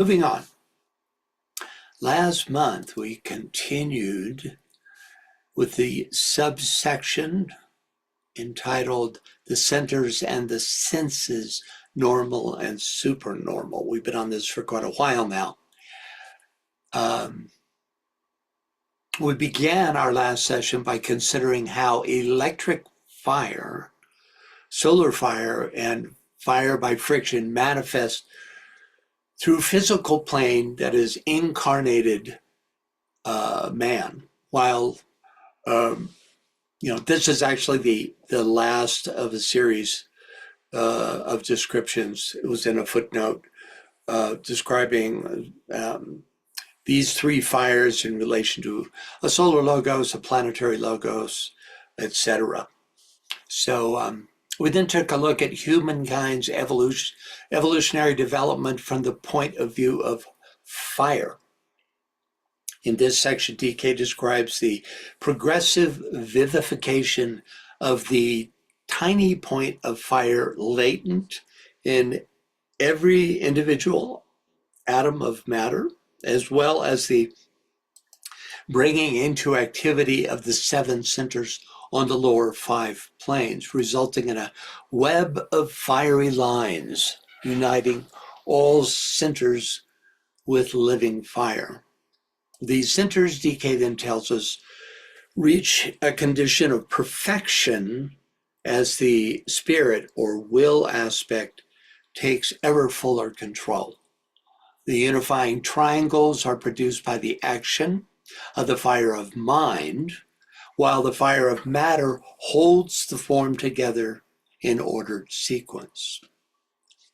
Moving on. Last month, we continued with the subsection entitled The Centers and the Senses, Normal and Supernormal. We've been on this for quite a while now. We began our last session by considering how electric fire, solar fire, and fire by friction manifest through physical plane that is incarnated man. While this is actually the last of a series of descriptions. It was in a footnote describing these three fires in relation to a solar logos, a planetary logos, etc. So we then took a look at humankind's evolutionary development from the point of view of fire. In this section, DK describes the progressive vivification of the tiny point of fire latent in every individual atom of matter, as well as the bringing into activity of the 7 centers on the lower 5 planes, resulting in a web of fiery lines uniting all centers with living fire. These centers, DK then tells us, reach a condition of perfection as the spirit or will aspect takes ever fuller control. The unifying triangles are produced by the action of the fire of mind, while the fire of matter holds the form together in ordered sequence.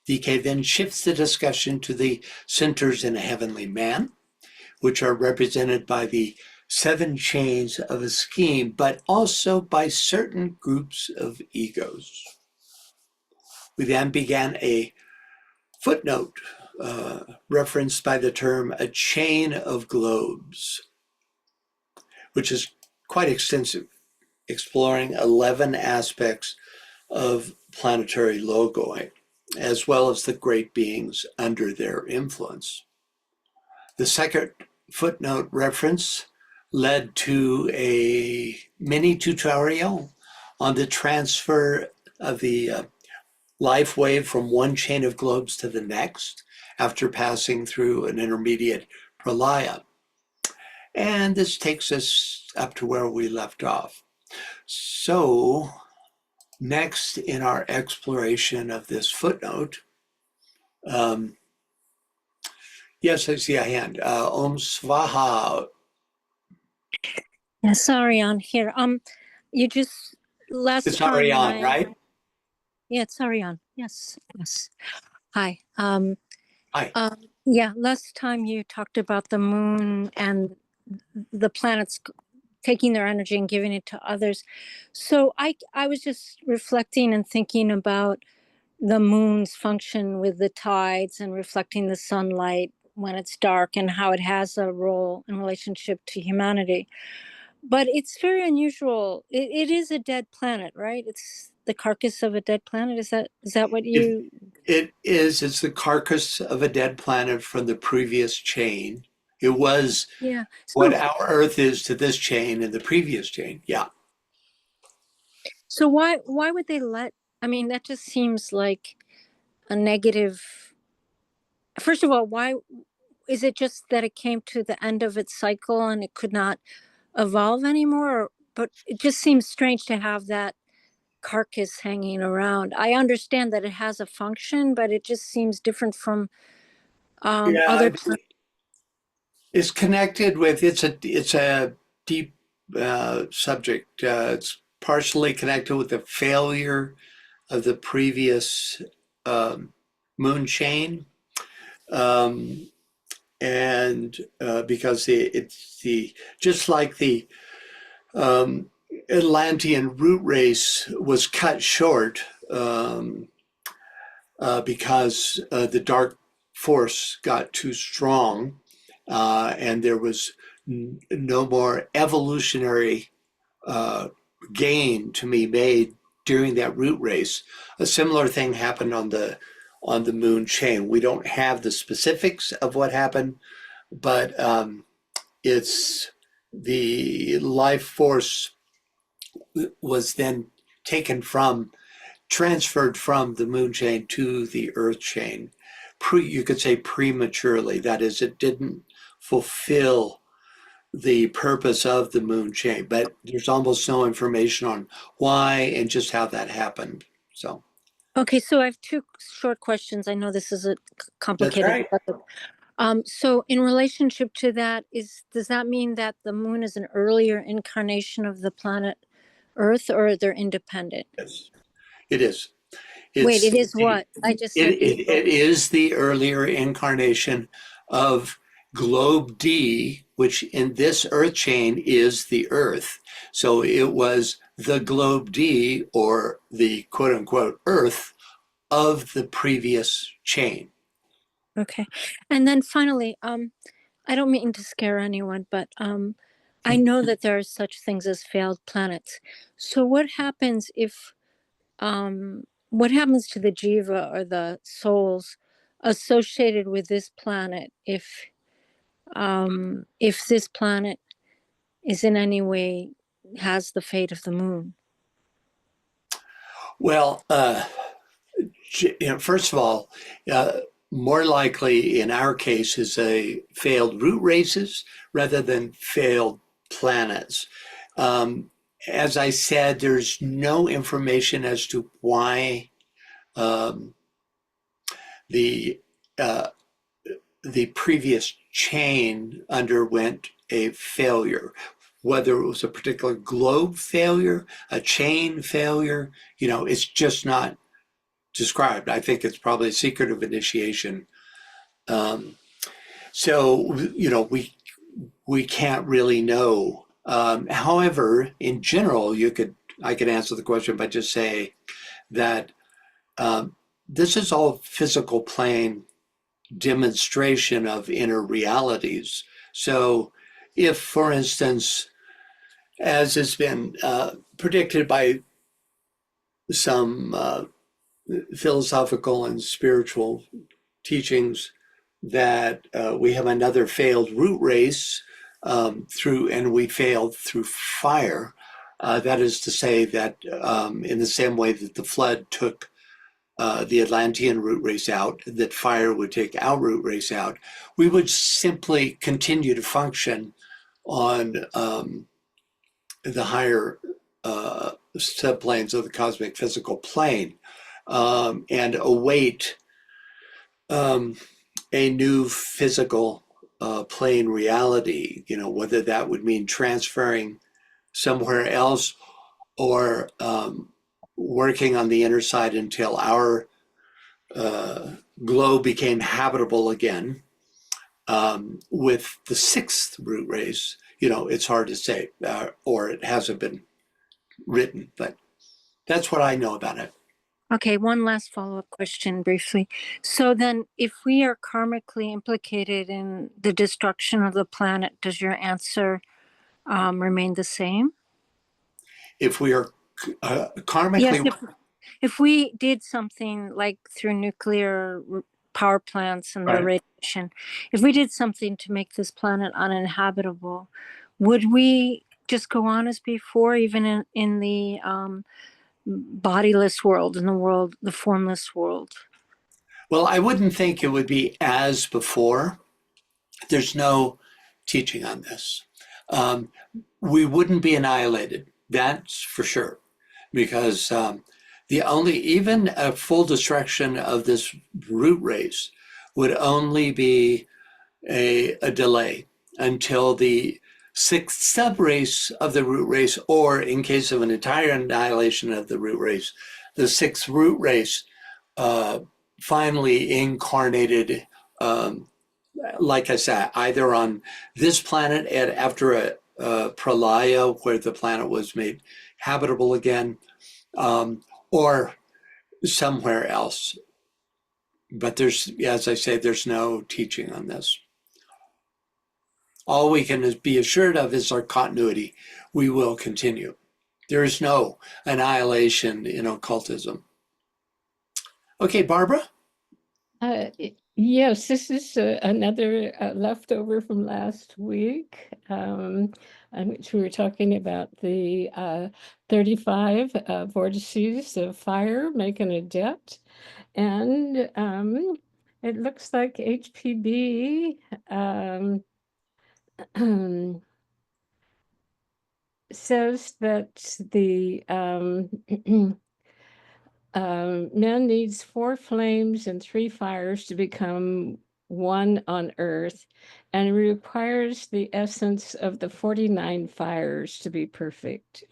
DK then shifts the discussion to the centers in a heavenly man, which are represented by the 7 chains of a scheme, but also by certain groups of egos. We then began a footnote referenced by the term a chain of globes, which is quite extensive, exploring 11 aspects of planetary logoi, as well as the great beings under their influence. The second footnote reference led to a mini tutorial on the transfer of the life wave from one chain of globes to the next after passing through an intermediate pralaya. And this takes us up to where we left off. So next in our exploration of this footnote, yes, I see a hand. Om Svaha. Yes, Ariane here. You just last It's time Ariane, right? Yeah, it's Ariane. Yes. Hi. Hi. Yeah, last time you talked about the moon and the planets taking their energy and giving it to others. So I was just reflecting and thinking about the moon's function with the tides and reflecting the sunlight when it's dark and how it has a role in relationship to humanity. But it's very unusual. It is a dead planet, right? It's the carcass of a dead planet. Is that what you? It is. It's the carcass of a dead planet from the previous chain. It was what our Earth is to this chain and the previous chain. Yeah. So why would they let? I mean, that just seems like a negative. First of all, why is it just that it came to the end of its cycle and it could not evolve anymore? But it just seems strange to have that carcass hanging around. I understand that it has a function, but it just seems different from other planets. It's connected with, it's a deep subject. It's partially connected with the failure of the previous moon chain. And because it's just like the Atlantean root race was cut short because the dark force got too strong, and there was no more evolutionary gain to be made during that root race. A similar thing happened on on the moon chain. We don't have the specifics of what happened, but it's the life force was then transferred from the moon chain to the earth chain. You could say prematurely. That is, it didn't fulfill the purpose of the moon chain, but there's almost no information on why and just how that happened. So Okay, so I have two short questions. I know this is a that's complicated right. topic. So in relationship to that, does that mean that the moon is an earlier incarnation of the planet Earth, or they're independent? Yes, it is. Wait, It's it is it, what? I just it, said the it is the earlier incarnation of globe D, which in this earth chain is the Earth. So it was the globe D, or the quote unquote Earth of the previous chain. Okay. And then finally, I don't mean to scare anyone, but I know that there are such things as failed planets. So what happens to the jiva, or the souls associated with this planet, if this planet is in any way has the fate of the moon? Well, first of all, more likely in our case is a failed root races rather than failed planets. As I said, there's no information as to why um, the uh, the previous chain underwent a failure. Whether it was a particular globe failure, a chain failure, it's just not described. I think it's probably a secret of initiation. Um, so we can't really know. However, in general, I could answer the question by just saying that um, this is all physical plane demonstration of inner realities. So, if, for instance, as has been predicted by some philosophical and spiritual teachings, that we have another failed root race and we failed through fire. That is to say that in the same way that the flood took the Atlantean root race out, that fire would take our root race out, we would simply continue to function on the higher subplanes of the cosmic physical plane and await um, a new physical plane reality, whether that would mean transferring somewhere else or working on the inner side until our globe became habitable again. With the sixth root race, it's hard to say, or it hasn't been written, but that's what I know about it. Okay, one last follow-up question briefly. So then, if we are karmically implicated in the destruction of the planet, does your answer remain the same? If we are Yes, karmically, if we did something like through nuclear power plants and their right? radiation, if we did something to make this planet uninhabitable, would we just go on as before, even in the bodiless world, in the world, the formless world? Well, I wouldn't think it would be as before. There's no teaching on this. Um, we wouldn't be annihilated, that's for sure, because even a full destruction of this root race would only be a delay until the sixth subrace of the root race, or in case of an entire annihilation of the root race, the sixth root race uh, finally incarnated, um, like I said, either on this planet and after a pralaya where the planet was made habitable again, or somewhere else. But as I say, there's no teaching on this. All we can be assured of is our continuity. We will continue. There is no annihilation in occultism. Okay, Barbara? Yes, this is another leftover from last week, in which we were talking about the 35 vortices of fire making a depth. And it looks like HPB says that the man needs 4 flames and 3 fires to become one on earth, and requires the essence of the 49 fires to be perfect.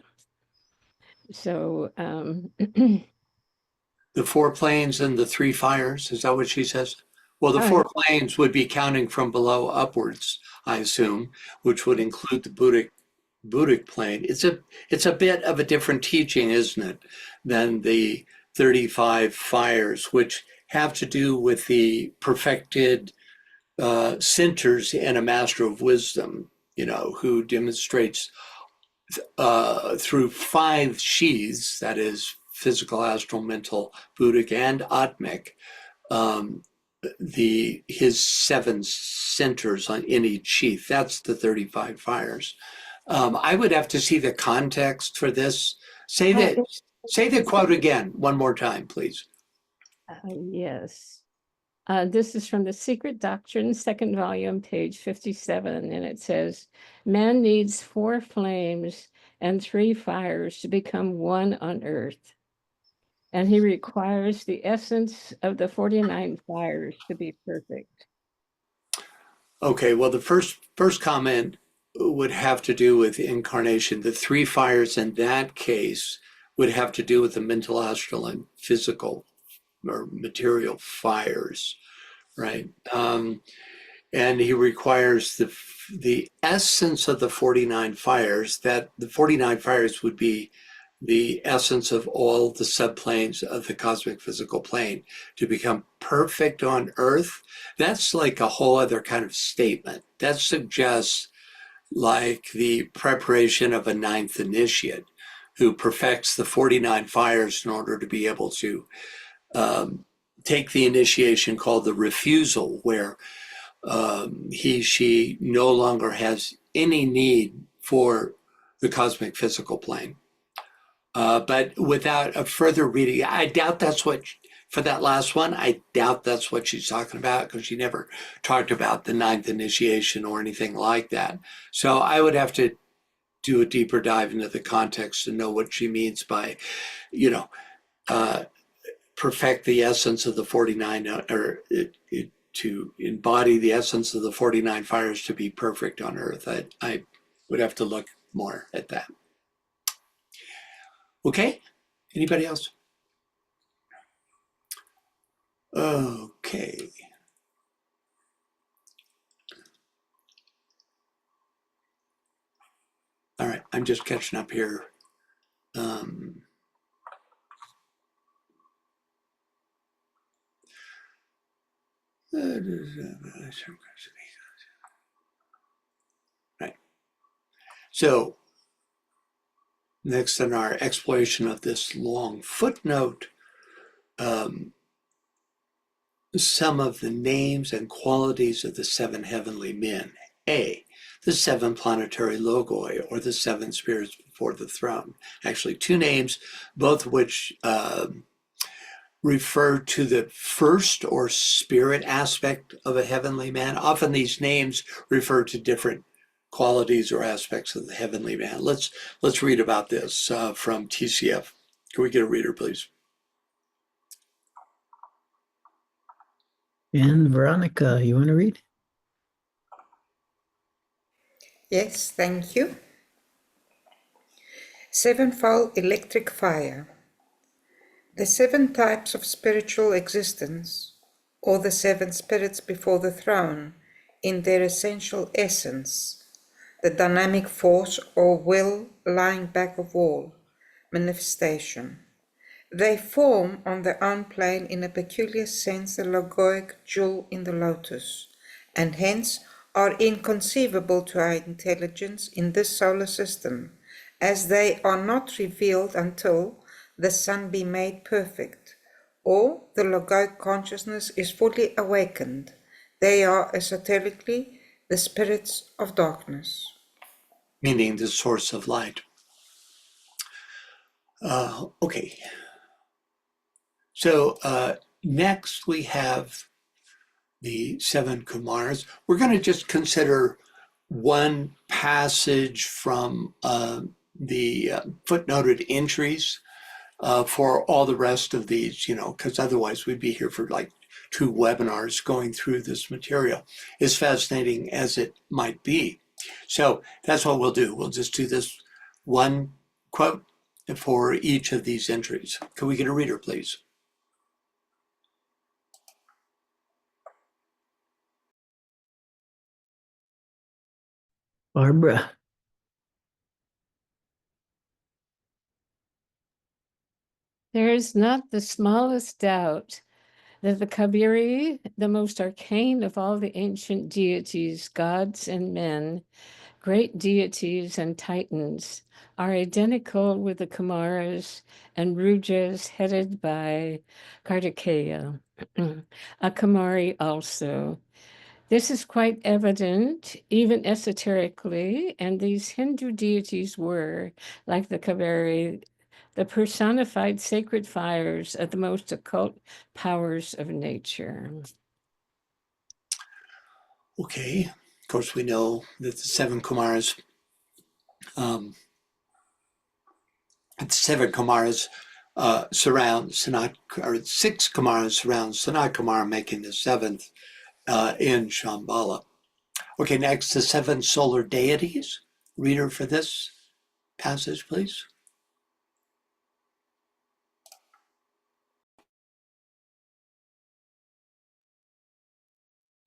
So, The 4 planes and the 3 fires, is that what she says? Well, the 4 planes would be counting from below upwards, I assume, which would include the Buddhic plane. It's a bit of a different teaching, isn't it, than the 35 fires, which have to do with the perfected centers in a master of wisdom, who demonstrates through 5 sheaths, that is physical, astral, mental, Buddhic, and Atmic, his 7 centers in each sheath. That's the 35 fires. I would have to see the context for this. Say the quote again one more time, please. Yes. This is from The Secret Doctrine, 2nd volume, page 57, and it says, man needs 4 flames and 3 fires to become one on earth, and he requires the essence of the 49 fires to be perfect. Okay, well, the first comment would have to do with incarnation. The 3 fires in that case would have to do with the mental, astral, and physical or material fires, right? And he requires the essence of the 49 fires, that the 49 fires would be the essence of all the subplanes of the cosmic physical plane to become perfect on earth. That's like a whole other kind of statement. That suggests like the preparation of a 9th initiate who perfects the 49 fires in order to be able to take the initiation called the refusal, where she no longer has any need for the cosmic physical plane. But without a further reading, I doubt that's for that last one, I doubt that's what she's talking about, because she never talked about the 9th initiation or anything like that. So I would have to do a deeper dive into the context to know what she means by, perfect the essence of the 49, or to embody the essence of the 49 fires to be perfect on earth. I would have to look more at that. Okay, anybody else? Okay. All right, I'm just catching up here. Right. So next in our exploration of this long footnote, some of the names and qualities of the 7 heavenly men. A, the 7 planetary logoi, or the 7 spirits before the throne. Actually, 2 names, both of which refer to the first or spirit aspect of a heavenly man. Often these names refer to different qualities or aspects of the heavenly man. Let's read about this from ToCF. Can we get a reader, please? And Veronica, you want to read? Yes, thank you. 7-fold electric fire. The 7 types of spiritual existence, or the 7 spirits before the throne, in their essential essence, the dynamic force or will lying back of all, manifestation. They form on their own plane in a peculiar sense the logoic jewel in the lotus, and hence are inconceivable to our intelligence in this solar system, as they are not revealed until the sun be made perfect, or the logoic consciousness is fully awakened. They are esoterically the spirits of darkness. Meaning the source of light. Okay. So next we have the 7 Kumaras. We're going to just consider one passage from the footnoted entries for all the rest of these, because otherwise we'd be here for like 2 webinars going through this material, as fascinating as it might be. So that's what we'll do. We'll just do this one quote for each of these entries. Can we get a reader, please? Barbara. There is not the smallest doubt that the Kabiri, the most arcane of all the ancient deities, gods and men, great deities and titans, are identical with the Kumaras and Rujas headed by Kartikeya, a Kumari also. This is quite evident, even esoterically, and these Hindu deities were, like the Kaveri, the personified sacred fires of the most occult powers of nature. Okay. Of course, we know that the 7 Kumaras, surround Sanat, or 6 Kumaras surround Sanat Kumara, making the 7th in Shambhala. Okay, next, the 7 solar deities. Reader for this passage, please.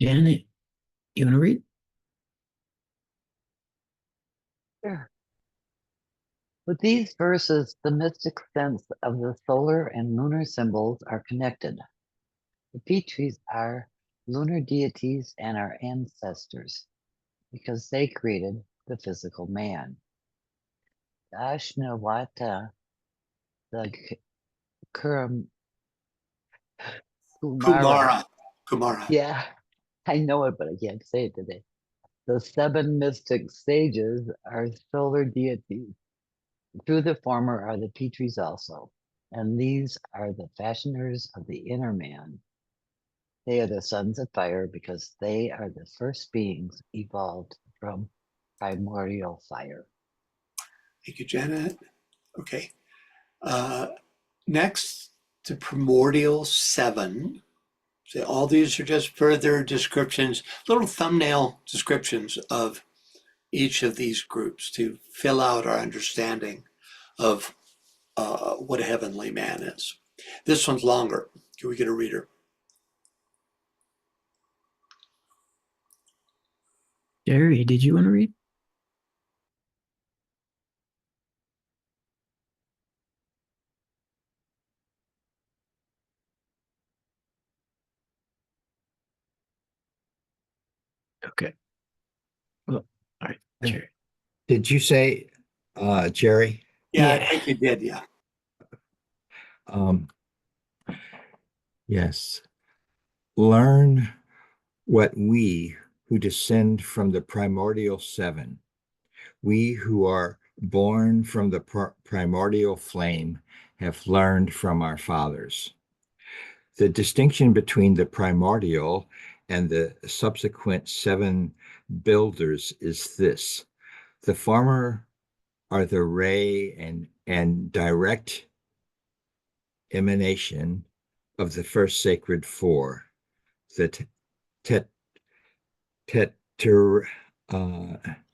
Janet, you want to read? Sure. With these verses, the mystic sense of the solar and lunar symbols are connected. The Pitris are lunar deities and our ancestors because they created the physical man. Ashnawata, the Kuram, Kumara. Kumara. Yeah, I know it, but I can't say it today. The 7 mystic sages are solar deities. Through the former are the Pitris also, and these are the fashioners of the inner man. They are the sons of fire because they are the first beings evolved from primordial fire. Thank you, Janet. Okay. Next, the primordial 7. So all these are just further descriptions, little thumbnail descriptions of each of these groups to fill out our understanding of what a heavenly man is. This one's longer. Can we get a reader? Jerry, did you want to read? Okay. Well, all right, Jerry. Did you say Jerry? Yeah, Yeah. I think you did. Yeah. Um, yes. Learn what we who descend from the primordial 7, we who are born from the primordial flame, have learned from our fathers. The distinction between the primordial and the subsequent 7 builders is this: the former are the ray and direct emanation of the first sacred 4, the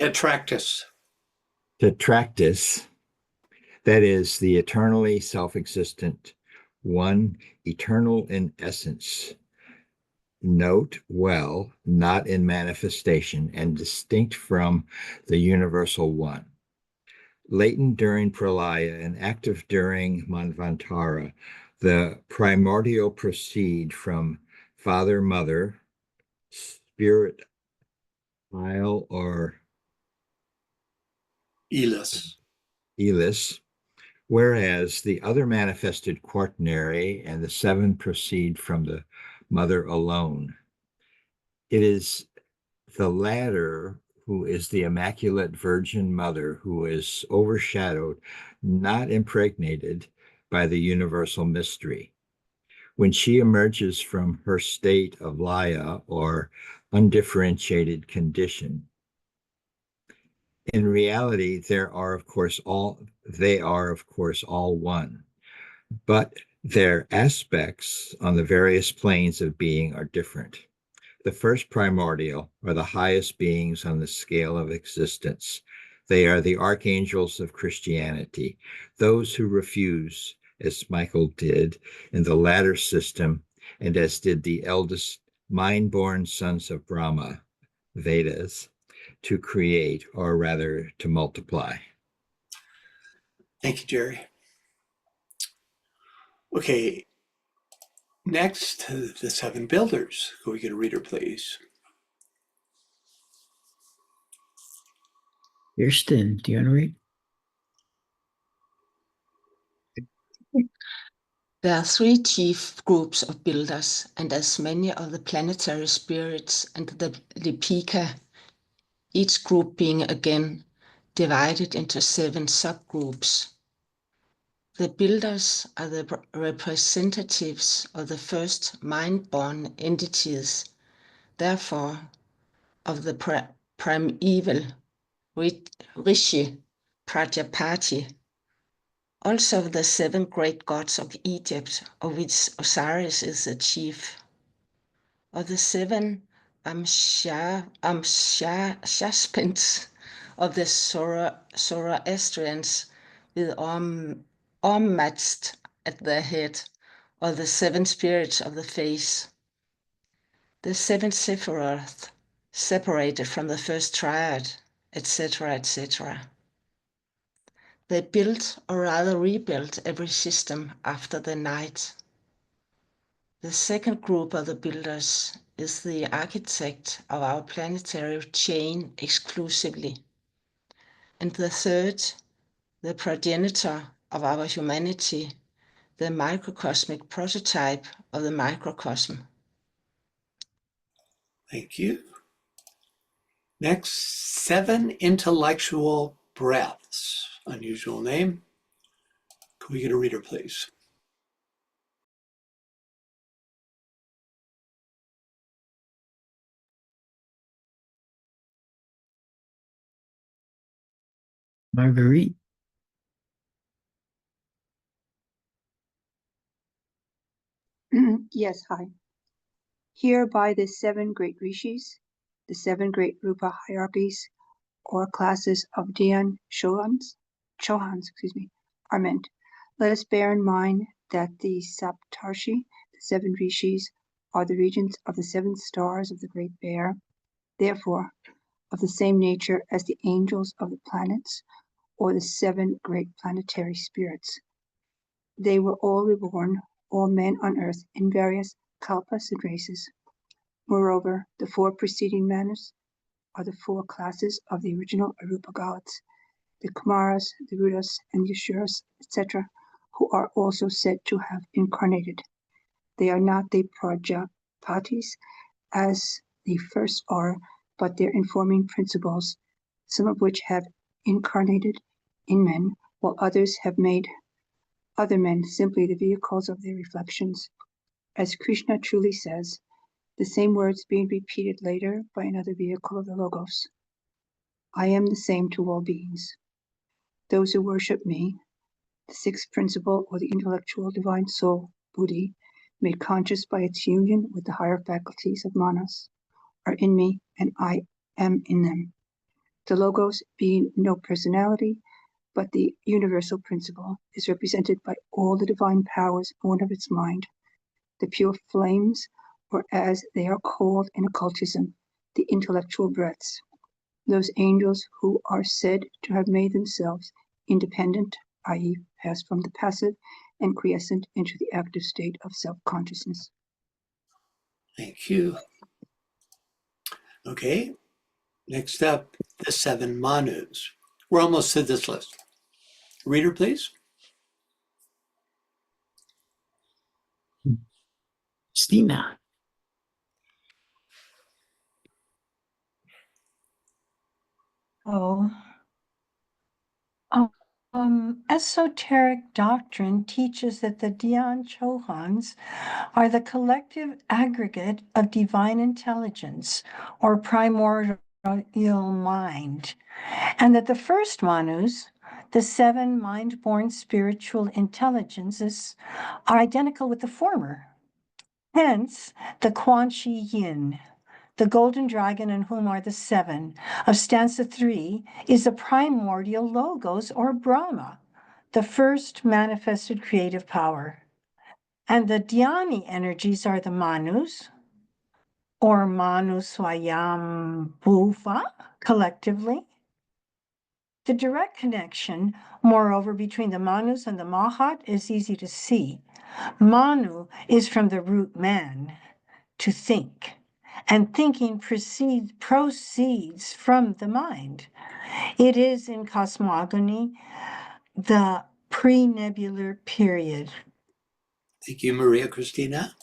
Attractus. tetractus, that is the eternally self-existent one, eternal in essence. Note well, not in manifestation, and distinct from the universal one. Latent during Pralaya and active during Manvantara, the primordial proceed from father, mother, spirit, or Elis. Elis, whereas the other manifested quaternary and the seven proceed from the mother alone. It is the latter who is the Immaculate Virgin Mother who is overshadowed, not impregnated by the universal mystery. When she emerges from her state of laya or undifferentiated condition, in reality, they are of course all one, but their aspects on the various planes of being are different. The first primordial are the highest beings on the scale of existence. They are the archangels of Christianity, those who refuse, as Michael did in the latter system, and as did the eldest mind-born sons of Brahma, Vedas, to create, or rather to multiply. Thank you, Jerry. Okay, next, the seven builders. Could we get a reader, please? Kirsten, do you want to read? There are three chief groups of builders, and as many of the planetary spirits and the Lipika, each group being again divided into 7 subgroups. The builders are the representatives of the first mind-born entities, therefore of the primeval Rishi Prajapati, also the 7 great gods of Egypt, of which Osiris is the chief. Of the 7 Amshaspins of the Zoroastrians, with Ormazd at their head, or the 7 spirits of the face. The 7 Sephiroth, separated from the first triad, etc., etc. They built, or rather rebuilt, every system after the night. The second group of the builders is the architect of our planetary chain exclusively. And the third, the progenitor of our humanity, the microcosmic prototype of the microcosm. Thank you. Next, 7 intellectual breaths. Unusual name. Could we get a reader, please? Marguerite. Yes, hi. Here by the 7 great rishis, the 7 great rupa hierarchies or classes of Dhyan Chohans, are meant. Let us bear in mind that the Saptarshi, the 7 rishis, are the regents of the 7 stars of the Great Bear, therefore of the same nature as the angels of the planets or the 7 great planetary spirits. They were all reborn, all men on earth, in various kalpas and races. Moreover, the 4 preceding manners are the 4 classes of the original Arupa gods, the Kumaras, the Rudas, and the Ashuras, etc., who are also said to have incarnated. They are not the Prajapatis, as the first are, but their informing principles, some of which have incarnated in men, while others have made other men simply the vehicles of their reflections. As Krishna truly says, the same words being repeated later by another vehicle of the Logos. I am the same to all beings. Those who worship me, the 6th principle or the intellectual divine soul, Buddhi, made conscious by its union with the higher faculties of Manas, are in me and I am in them. The Logos, being no personality, but the universal principle, is represented by all the divine powers born of its mind, the pure flames, or as they are called in occultism, the intellectual breaths, those angels who are said to have made themselves independent, i.e., passed from the passive and quiescent into the active state of self-consciousness. Thank you. Okay, next up, the 7 Manus. We're almost to this list. Reader, please. Stina. Oh. Esoteric doctrine teaches that the Dhyan Chohans are the collective aggregate of divine intelligence or primordial mind, and that the first Manus, the seven mind-born spiritual intelligences, are identical with the former. Hence, the Quan Shi Yin, the golden dragon in whom are the seven, of stanza 3, is the primordial logos or Brahma, the first manifested creative power. And the Dhyani energies are the Manus, or Manu Swayam Bhuva, collectively. The direct connection, moreover, between the Manus and the Mahat is easy to see. Manu is from the root man, to think, and thinking proceeds from the mind. It is in cosmogony the pre-nebular period. Thank you, Maria Christina.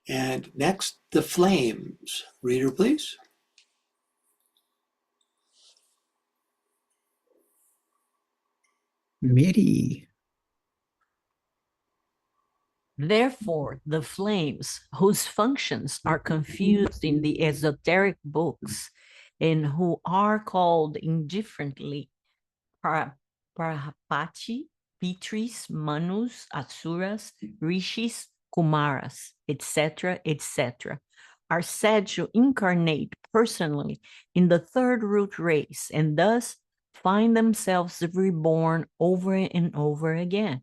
And next, the flames. Reader, please. Miri. Therefore, the flames, whose functions are confused in the esoteric books, and who are called indifferently Prajapati, Pitris, Manus, Asuras, Rishis, Kumaras, etc., etc., are said to incarnate personally in the third root race and thus find themselves reborn over and over again.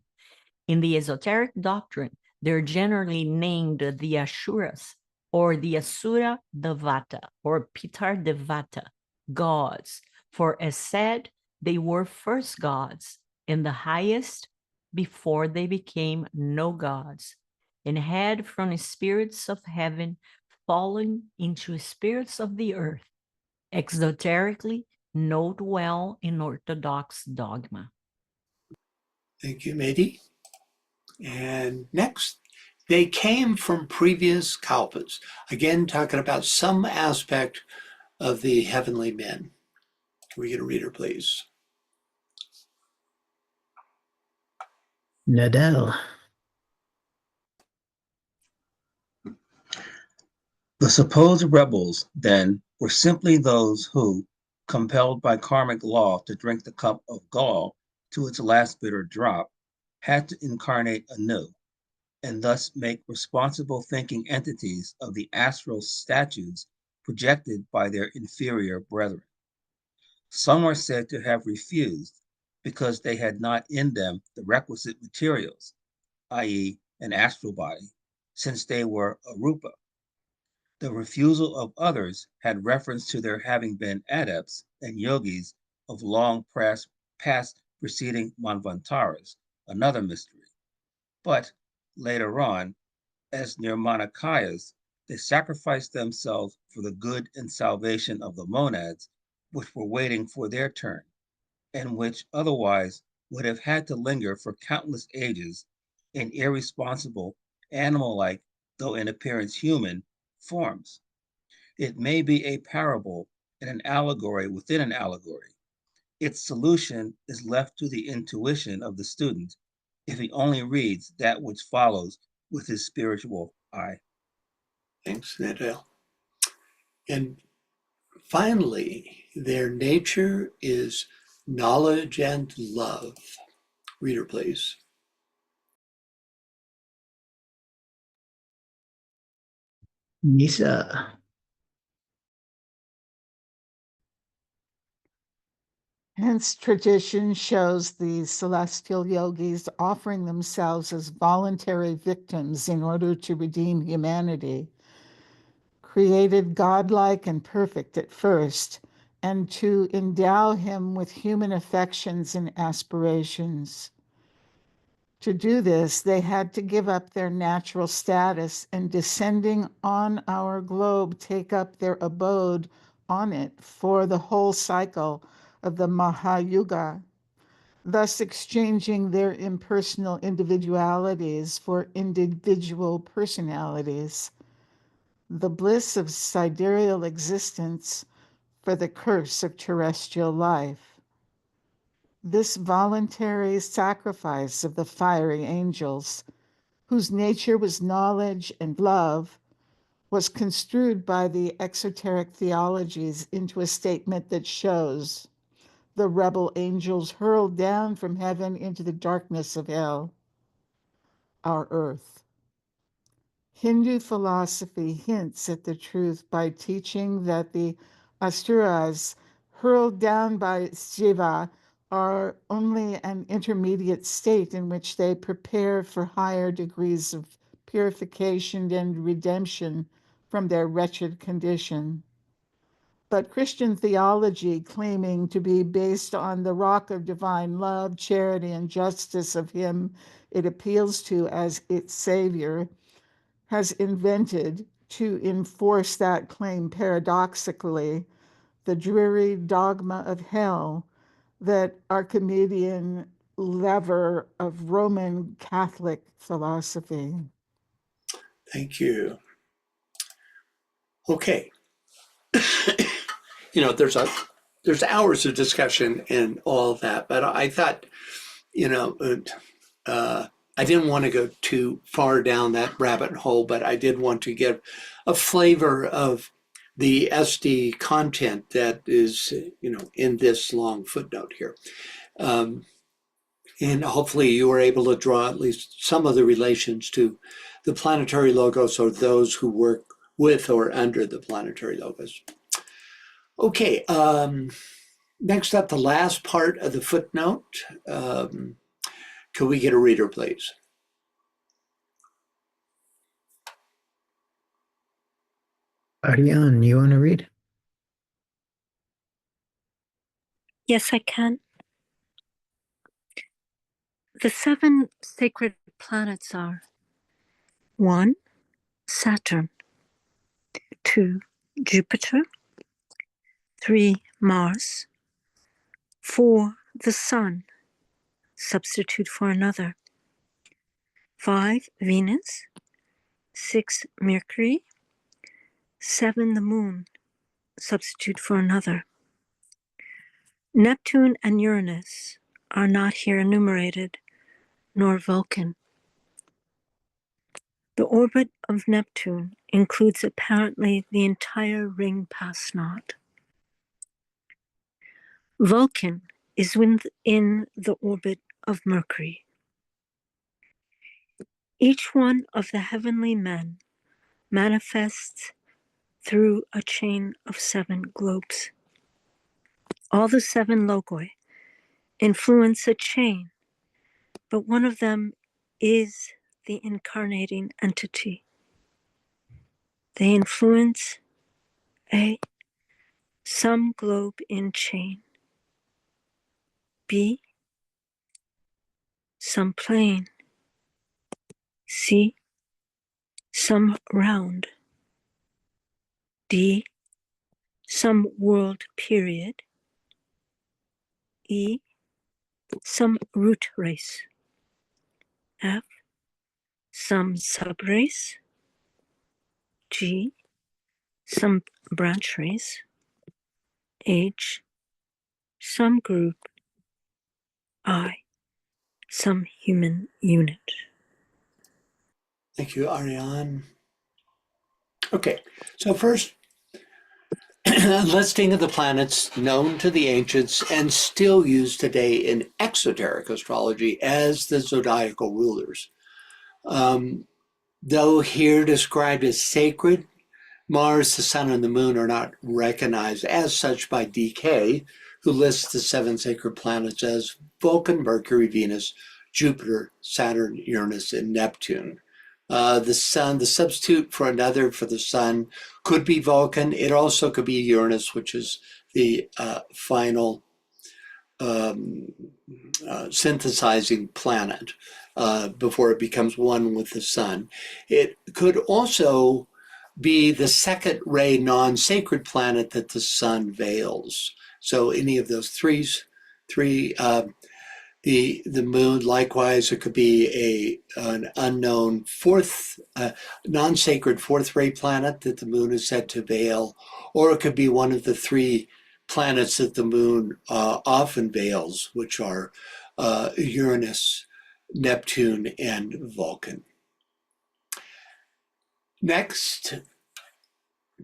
In the esoteric doctrine, they're generally named the Asuras or the Asura Devata or Pitar Devata, gods, for as said, they were first gods and the highest before they became no gods, and had from spirits of heaven fallen into spirits of the earth, exoterically note well in Orthodox dogma. Thank you, Mehdi. And next, they came from previous kalpas. Again, talking about some aspect of the heavenly men. Can we get a reader, please? Nadel. The supposed rebels, then, were simply those who, compelled by karmic law to drink the cup of gall to its last bitter drop, had to incarnate anew, and thus make responsible thinking entities of the astral statues projected by their inferior brethren. Some are said to have refused because they had not in them the requisite materials, i.e., an astral body, since they were arupa. The refusal of others had reference to their having been adepts and yogis of long past preceding Manvantaras, another mystery. But later on, as Nirmanakayas, they sacrificed themselves for the good and salvation of the monads, which were waiting for their turn, and which otherwise would have had to linger for countless ages in irresponsible, animal-like, though in appearance human, forms. It may be a parable and an allegory within an allegory. Its solution is left to the intuition of the student if he only reads that which follows with his spiritual eye. Thanks, Nadel. And finally, their nature is knowledge and love. Reader, please. Nisa. Hence, tradition shows these celestial yogis offering themselves as voluntary victims in order to redeem humanity, created godlike and perfect at first, and to endow him with human affections and aspirations. To do this, they had to give up their natural status and, descending on our globe, take up their abode on it for the whole cycle of the Mahayuga. thus exchanging their impersonal individualities for individual personalities, the bliss of sidereal existence for the curse of terrestrial life. This voluntary sacrifice of the fiery angels, whose nature was knowledge and love, was construed by the exoteric theologies into a statement that shows the rebel angels hurled down from heaven into the darkness of hell, our earth. Hindu philosophy hints at the truth by teaching that the asuras hurled down by Shiva are only an intermediate state in which they prepare for higher degrees of purification and redemption from their wretched condition. But Christian theology, claiming to be based on the rock of divine love, charity, and justice of him it appeals to as its savior, has invented, to enforce that claim paradoxically, the dreary dogma of hell that Archimedean lever of Roman Catholic philosophy. Thank you. Okay. You know, there's hours of discussion and all of that, but I thought, you know, I didn't want to go too far down that rabbit hole, but I did want to give a flavor of the SD content that is, you know, in this long footnote here. And hopefully you were able to draw at least some of the relations to the planetary logos or those who work with or under the planetary logos. Okay, next up, the last part of the footnote. Could we get a reader, please? Ariane, you want to read? Yes, I can. The 7 sacred planets are 1, Saturn, 2, Jupiter, 3, Mars, 4, the Sun, substitute for another, 5, Venus, 6, Mercury, 7, the Moon, substitute for another. Neptune and Uranus are not here enumerated, nor Vulcan. The orbit of Neptune includes apparently the entire ring pass knot. Vulcan is within the orbit of Mercury. Each one of the heavenly men manifests through a chain of 7 globes. All the 7 logoi influence a chain, but one of them is the incarnating entity. They influence A, some globe in chain, B, some plane, C, some round, D, some world period, E, some root race, F, some subrace, G, some branch race, H, some group, I, some human unit. Thank you, Ariane. Okay, so first, a listing of the planets known to the ancients and still used today in exoteric astrology as the zodiacal rulers. Though here described as sacred, Mars, the Sun, and the Moon are not recognized as such by DK, who lists the 7 sacred planets as Vulcan, Mercury, Venus, Jupiter, Saturn, Uranus, and Neptune. The Sun, the substitute for another for the Sun, could be Vulcan. It also could be Uranus, which is the final synthesizing planet before it becomes one with the Sun. It could also be the second ray non-sacred planet that the Sun veils. So any of those three The moon, likewise, it could be an unknown fourth, non-sacred fourth ray planet that the moon is said to veil, or it could be one of the three planets that the moon often veils, which are Uranus, Neptune, and Vulcan. Next,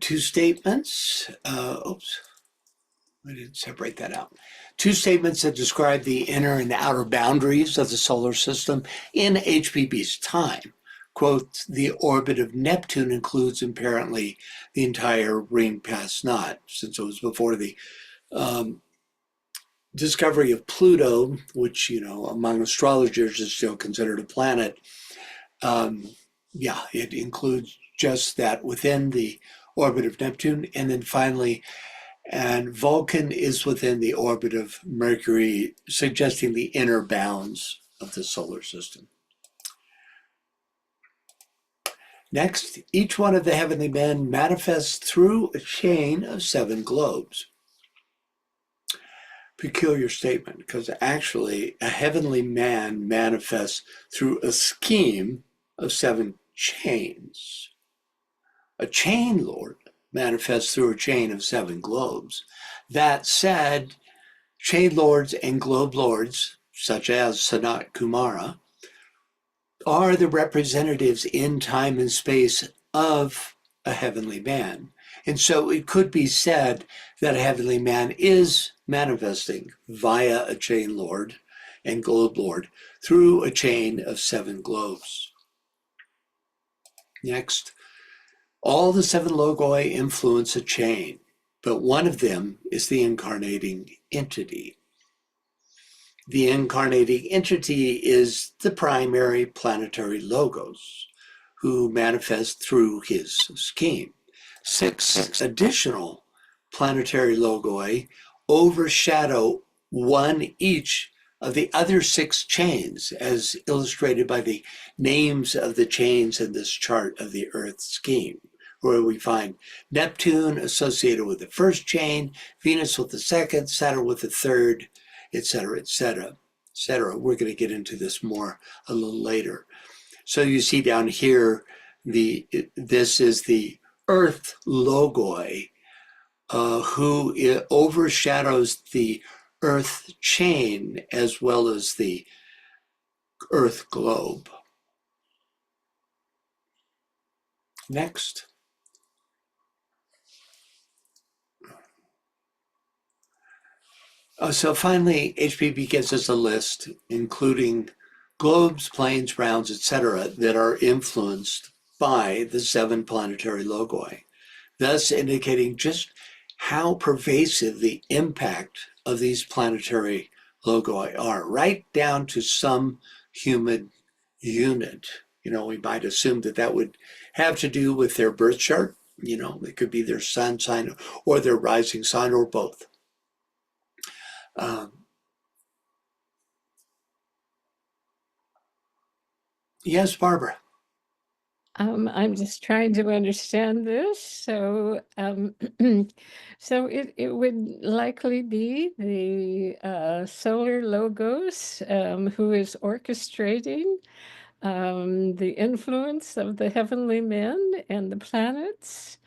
two statements. Oops, I didn't separate that out. Two statements that describe the inner and outer boundaries of the solar system in HPB's time. Quote, the orbit of Neptune includes apparently the entire ring past Nod, since it was before the discovery of Pluto, which, you know, among astrologers is still considered a planet. Yeah, it includes just that within the orbit of Neptune. And then finally, and Vulcan is within the orbit of Mercury, suggesting the inner bounds of the solar system. Next, each one of the heavenly men manifests through a chain of 7 globes. Peculiar statement, because actually a heavenly man manifests through a scheme of 7 chains. A chain lord manifests through a chain of 7 globes. That said, chain lords and globe lords, such as Sanat Kumara, are the representatives in time and space of a heavenly man. And so it could be said that a heavenly man is manifesting via a chain lord and globe lord through a chain of 7 globes. Next, all the 7 logoi influence a chain, but one of them is the incarnating entity. The incarnating entity is the primary planetary logos, who manifest through his scheme. 6 additional planetary logoi overshadow one each of the other 6 chains, as illustrated by the names of the chains in this chart of the Earth scheme, where we find Neptune associated with the first chain, Venus with the second, Saturn with the third, etc., etc., etc. We're going to get into this more a little later. So you see down here, this is the Earth logoi, who overshadows the Earth chain as well as the Earth globe. Next. So finally, HPB gives us a list, including globes, planes, rounds, etc., that are influenced by the 7 planetary logoi, thus indicating just how pervasive the impact of these planetary logoi are, right down to some human unit. You know, we might assume that that would have to do with their birth chart. You know, it could be their sun sign or their rising sign or both. Yes, Barbara. I'm just trying to understand this. So, so it would likely be the solar logos who is orchestrating the influence of the heavenly men and the planets,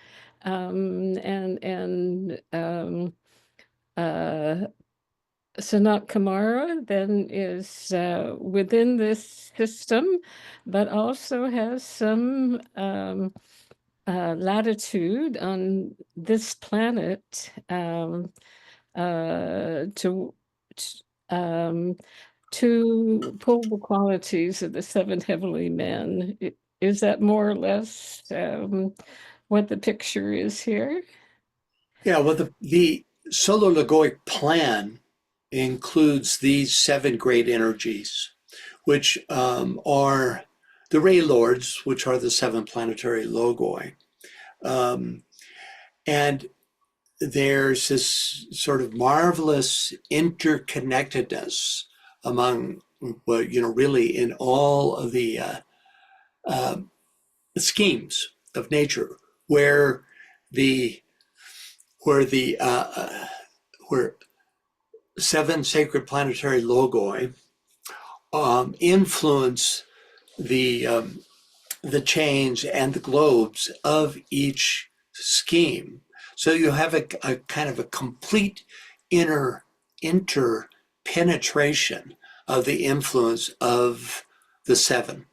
Sanat Kumara then is within this system, but also has some latitude on this planet to pull the qualities of the 7 heavenly men. Is that more or less what the picture is here? Yeah, well, the solar logoic plan includes these 7 great energies, which are the ray lords, which are the 7 planetary logoi. And there's this sort of marvelous interconnectedness among, well, you know, really in all of the schemes of nature, where 7 sacred planetary logoi influence the chains and the globes of each scheme. So you have a kind of a complete interpenetration of the influence of the seven.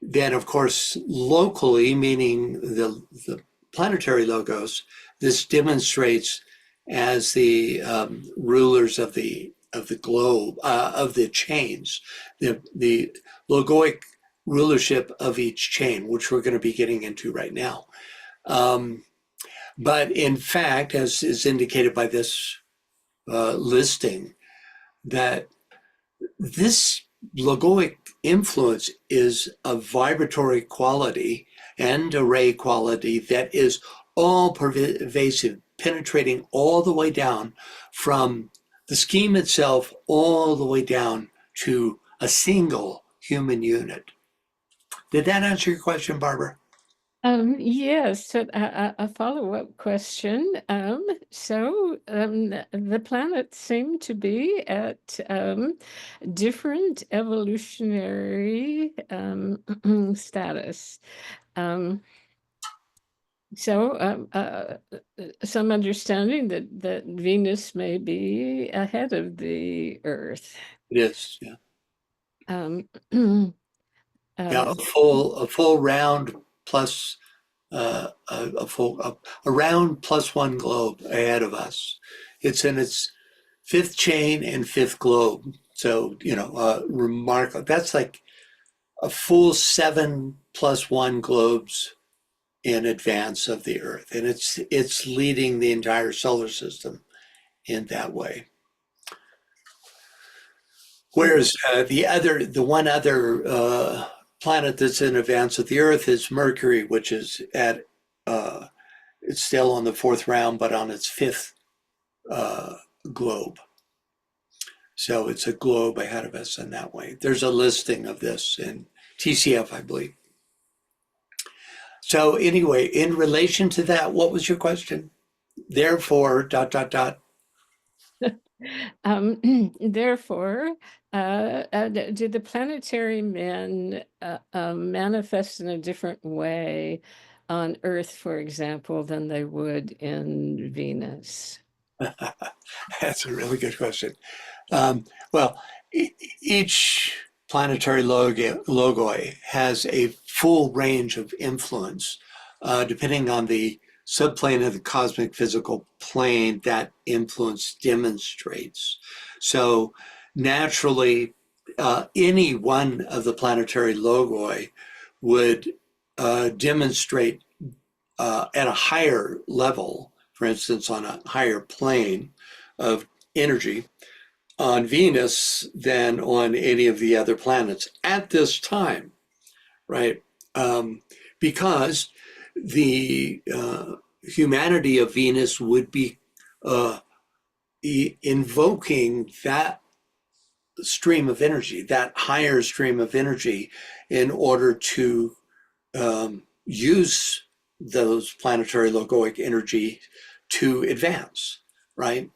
Then, of course, locally, meaning the planetary logos, this demonstrates as the rulers of the globe, of the chains, the logoic rulership of each chain, which we're going to be getting into right now. But in fact, as is indicated by this listing, that this logoic influence is a vibratory quality and array quality that is all pervasive, penetrating all the way down from the scheme itself all the way down to a single human unit. Did that answer your question, Barbara? Yes, so a follow-up question. The planets seem to be at different evolutionary status. Some understanding that Venus may be ahead of the Earth. It is, yeah. Yeah, A full round plus a round plus one globe ahead of us. It's in its fifth chain and fifth globe. So, remarkable. That's like a full 7+1 globes in advance of the Earth. And it's leading the entire solar system in that way. Whereas the one other planet that's in advance of the Earth is Mercury, which is at it's still on the fourth round, but on its fifth globe. So it's a globe ahead of us in that way. There's a listing of this in ToCF, I believe. So anyway, in relation to that, what was your question? Therefore, ... Therefore, do the planetary men manifest in a different way on Earth, for example, than they would in Venus? That's a really good question. Well, each planetary logoi has a full range of influence, depending on the subplane of the cosmic physical plane that influence demonstrates. So naturally, any one of the planetary logoi would demonstrate at a higher level, for instance, on a higher plane of energy on Venus than on any of the other planets at this time, right? Because the humanity of Venus would be invoking that stream of energy, that higher stream of energy, in order to use those planetary logoic energy to advance, right?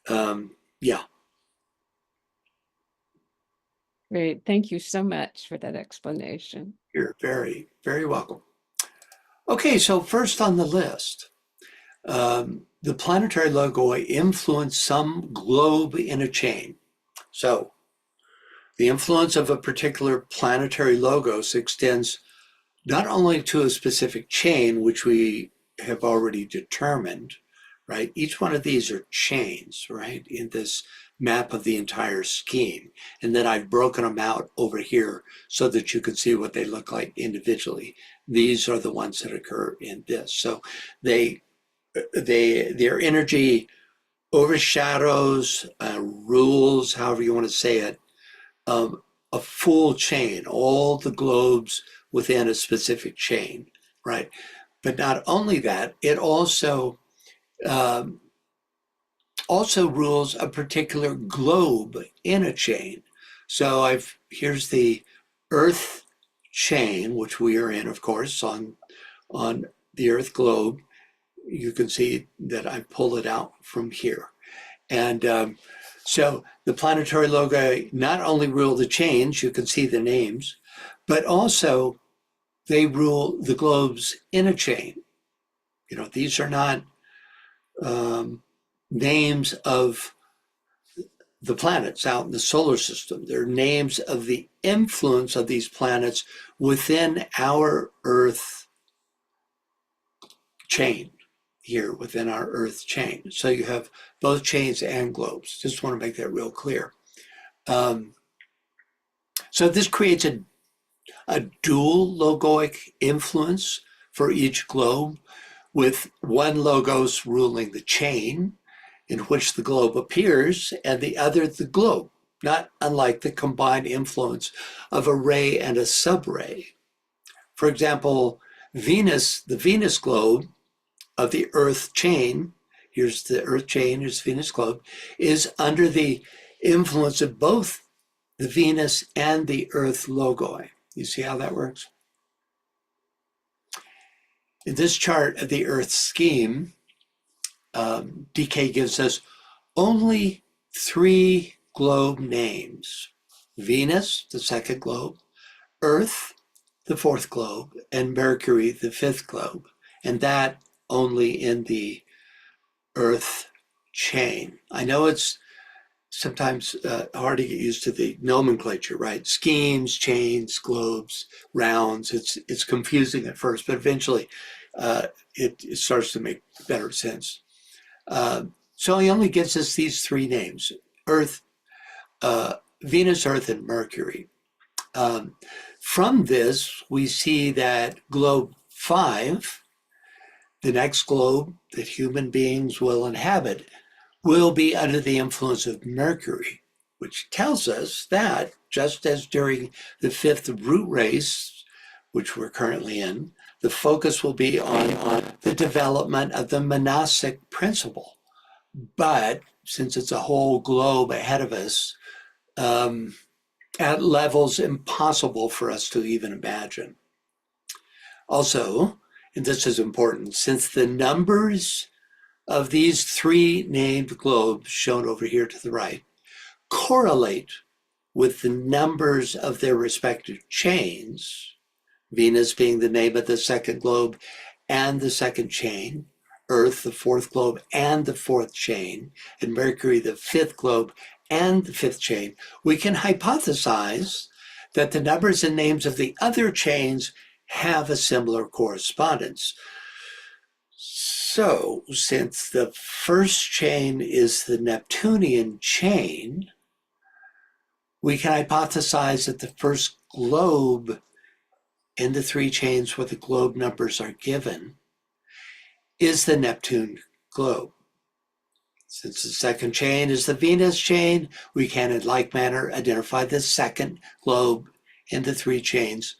Yeah. Great. Thank you so much for that explanation. You're very, very welcome. Okay, so first on the list, the planetary logoi influence some globe in a chain. So the influence of a particular planetary logos extends not only to a specific chain, which we have already determined, right? Each one of these are chains, right, in this map of the entire scheme. And then I've broken them out over here so that you can see what they look like individually. These are the ones that occur in this. So their energy overshadows, rules, however you want to say it, a full chain, all the globes within a specific chain, right? But not only that, it also rules a particular globe in a chain. So here's the Earth chain, which we are in, of course, on the Earth globe. You can see that I pull it out from here. And So the planetary loci not only rule the chains, you can see the names, but also they rule the globes in a chain. You know, these are not names of the planets out in the solar system. They're names of the influence of these planets within our Earth chain, here within our Earth chain. So you have both chains and globes. Just want to make that real clear. So this creates a dual logoic influence for each globe, with one logos ruling the chain in which the globe appears, and the other the globe, not unlike the combined influence of a ray and a subray. For example, Venus, the Venus globe of the Earth chain, here's the Earth chain, here's Venus globe, is under the influence of both the Venus and the Earth logoi. You see how that works? In this chart of the Earth scheme, DK gives us only 3 globe names: Venus, the 2nd globe, Earth, the 4th globe, and Mercury, the 5th globe, and that only in the Earth chain. I know it's sometimes hard to get used to the nomenclature, right? Schemes, chains, globes, rounds. It's confusing at first, but eventually it starts to make better sense. So he only gives us these 3 names: Earth, Venus, Earth, and Mercury. From this, we see that globe 5, the next globe that human beings will inhabit, will be under the influence of Mercury, which tells us that just as during the 5th root race, which we're currently in, the focus will be on the development of the monastic principle. But since it's a whole globe ahead of us, at levels impossible for us to even imagine. Also, and this is important, since the numbers of these 3 named globes shown over here to the right correlate with the numbers of their respective chains, Venus being the name of the 2nd globe and the 2nd chain, Earth, the 4th globe and the 4th chain, and Mercury, the 5th globe and the 5th chain, we can hypothesize that the numbers and names of the other chains have a similar correspondence. So, since the first chain is the Neptunian chain, we can hypothesize that the first globe in the 3 chains where the globe numbers are given is the Neptune globe. Since the 2nd chain is the Venus chain, we can in like manner identify the 2nd globe in the 3 chains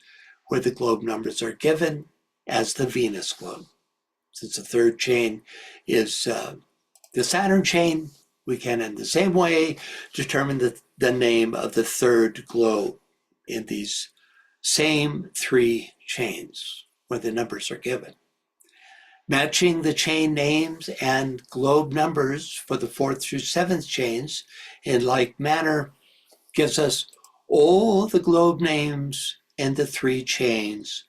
where the globe numbers are given as the Venus globe. Since the 3rd chain is the Saturn chain, we can in the same way determine the name of the 3rd globe in these same 3 chains where the numbers are given. Matching the chain names and globe numbers for the 4th through 7th chains in like manner gives us all the globe names in the 3 chains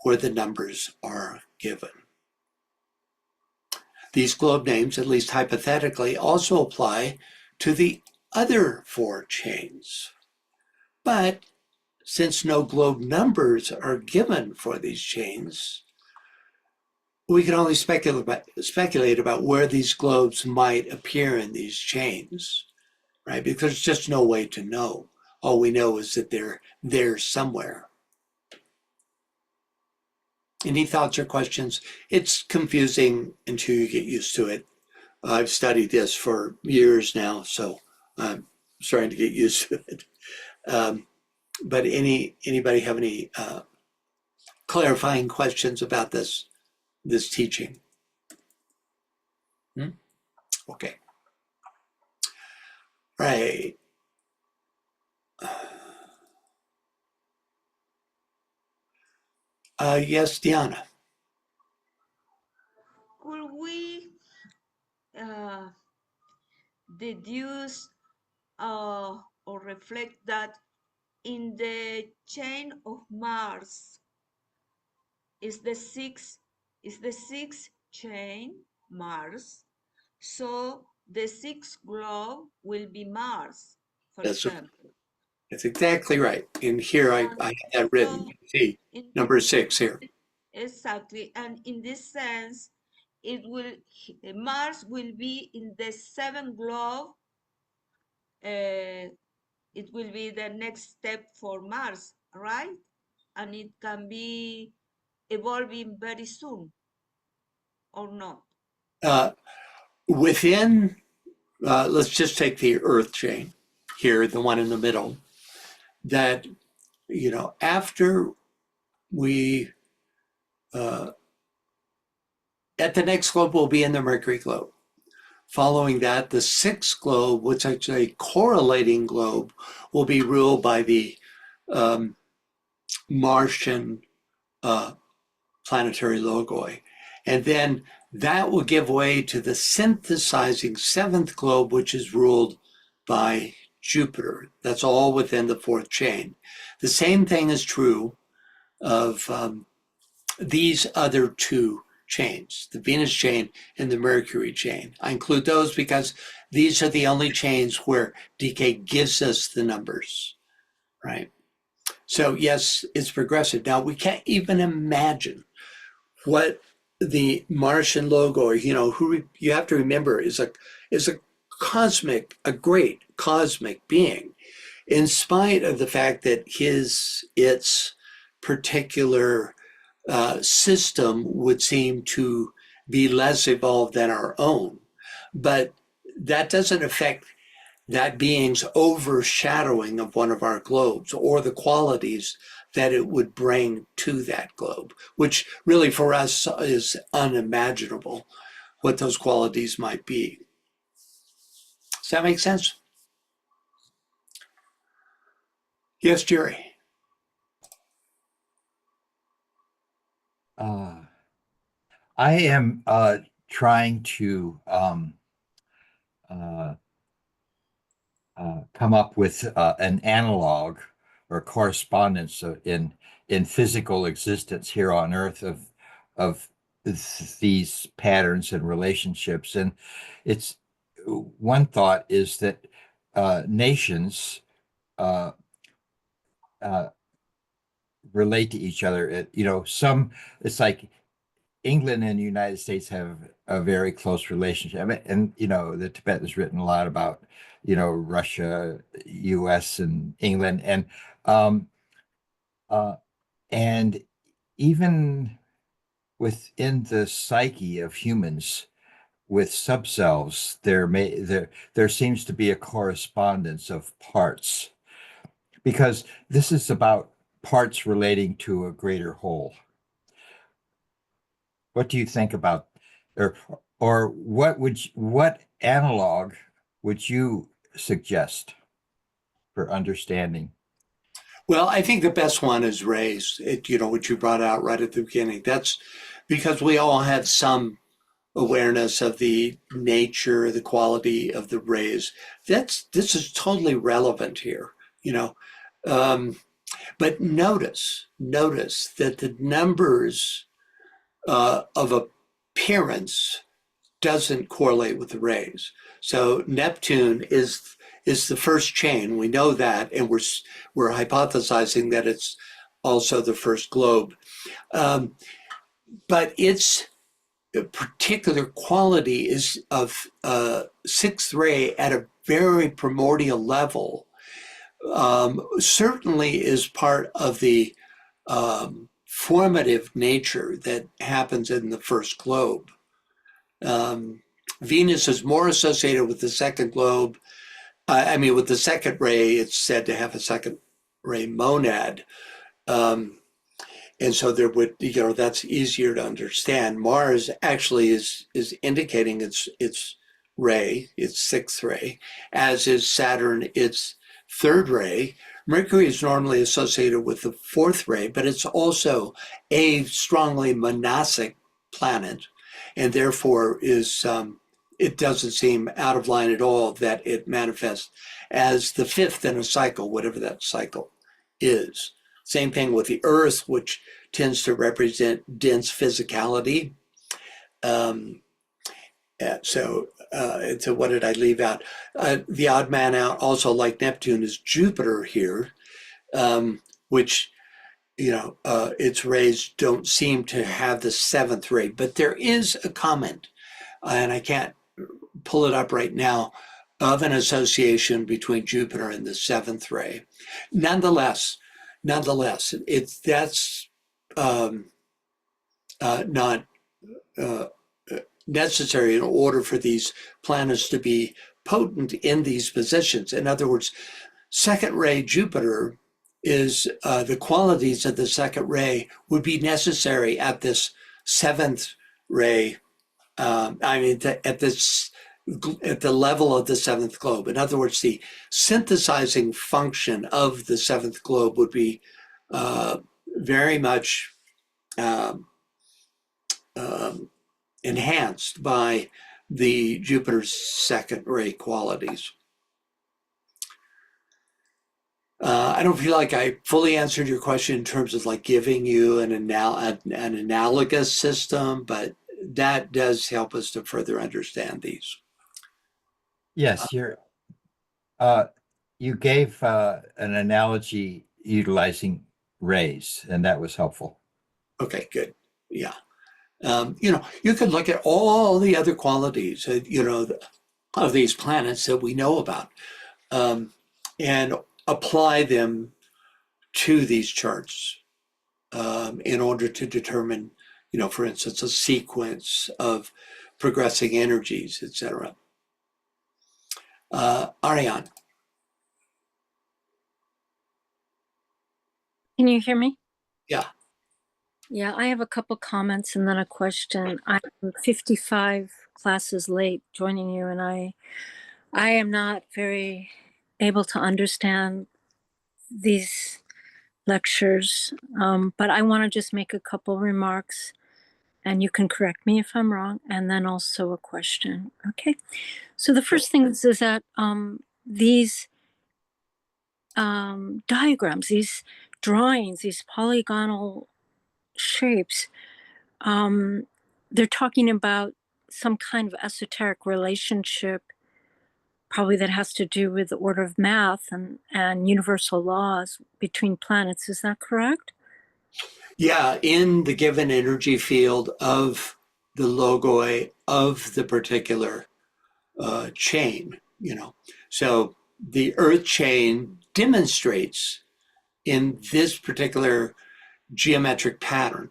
where the numbers are given. These globe names, at least hypothetically, also apply to the other 4 chains. But since no globe numbers are given for these chains, we can only speculate about where these globes might appear in these chains, right? Because there's just no way to know. All we know is that they're there somewhere. Any thoughts or questions? It's confusing until you get used to it. I've studied this for years now, so I'm starting to get used to it. But anybody have any clarifying questions about this teaching? Okay. Right. Yes, Diana. Could we deduce or reflect that in the chain of Mars is the sixth chain, Mars. So the sixth globe will be Mars, for That's, example. that's exactly right. And here I have that written. You see, number 6 here. Exactly. And in this sense, Mars will be in the seventh globe. It will be the next step for Mars, right? And it can be evolving very soon, or not. Within, let's just take the Earth chain here, the one in the middle, that, after we, at the next globe, we'll be in the Mercury globe. Following that, the sixth globe, which is a correlating globe, will be ruled by the Martian planetary logoi. And then that will give way to the synthesizing seventh globe, which is ruled by Jupiter. That's all within the fourth chain. The same thing is true of these other two chains, the Venus chain and the Mercury chain. I include those because these are the only chains where DK gives us the numbers, right? So yes, it's progressive. Now we can't even imagine what the Martian logo, who you have to remember is a great cosmic being, in spite of the fact that its particular system would seem to be less evolved than our own. But that doesn't affect that being's overshadowing of one of our globes or the qualities that it would bring to that globe, which really for us is unimaginable what those qualities might be. Does that make sense? Yes, Jerry. I am trying to come up with an analog or correspondence in physical existence here on Earth of these patterns and relationships. And it's one thought is that nations relate to each other. It's like England and the United States have a very close relationship. I mean, and the Tibetan's written a lot about, Russia, US and England. And even within the psyche of humans with subselves, there seems to be a correspondence of parts, because this is about parts relating to a greater whole. What do you think about, or what analog would you suggest for understanding? Well, I think the best one is rays, what you brought out right at the beginning. That's because we all have some awareness of the nature, the quality of the rays. This is totally relevant here, but notice that the numbers of appearance doesn't correlate with the rays. So Neptune is the first chain. We know that, and we're hypothesizing that it's also the first globe. But its particular quality is of sixth ray at a very primordial level. Certainly is part of the formative nature that happens in the first globe. Venus is more associated with the second globe. With the second ray, it's said to have a second ray monad. And so there would, that's easier to understand. Mars actually is indicating its ray, its sixth ray, as is Saturn, its third ray. Mercury is normally associated with the fourth ray, but it's also a strongly monastic planet, and therefore is it doesn't seem out of line at all that it manifests as the fifth in a cycle, whatever that cycle is. Same thing with the Earth, which tends to represent dense physicality. So what did I leave out? The odd man out, also like Neptune, is Jupiter here, which, its rays don't seem to have the seventh ray. But there is a comment, and I can't pull it up right now, of an association between Jupiter and the seventh ray. Nonetheless, that's not necessary in order for these planets to be potent in these positions. In other words, second ray Jupiter is the qualities of the second ray would be necessary at this seventh ray. At the level of the seventh globe. In other words, the synthesizing function of the seventh globe would be very much enhanced by the Jupiter's second ray qualities. I don't feel like I fully answered your question in terms of like giving you an analogous system, but that does help us to further understand these. Yes, you gave an analogy utilizing rays, and that was helpful. Okay, good. Yeah. You could look at all the other qualities, of these planets that we know about, and apply them to these charts in order to determine, for instance, a sequence of progressing energies, etc. Ariane. Can you hear me? Yeah. Yeah, I have a couple comments and then a question. I'm 55 classes late joining you, and I am not very able to understand these lectures, but I want to just make a couple remarks, and you can correct me if I'm wrong, and then also a question. Okay. So the first thing is that these diagrams, these drawings, these polygonal shapes, they're talking about some kind of esoteric relationship, probably that has to do with the order of math and universal laws between planets. Is that correct? Yeah, in the given energy field of the logoi of the particular chain, So the Earth chain demonstrates in this particular geometric pattern.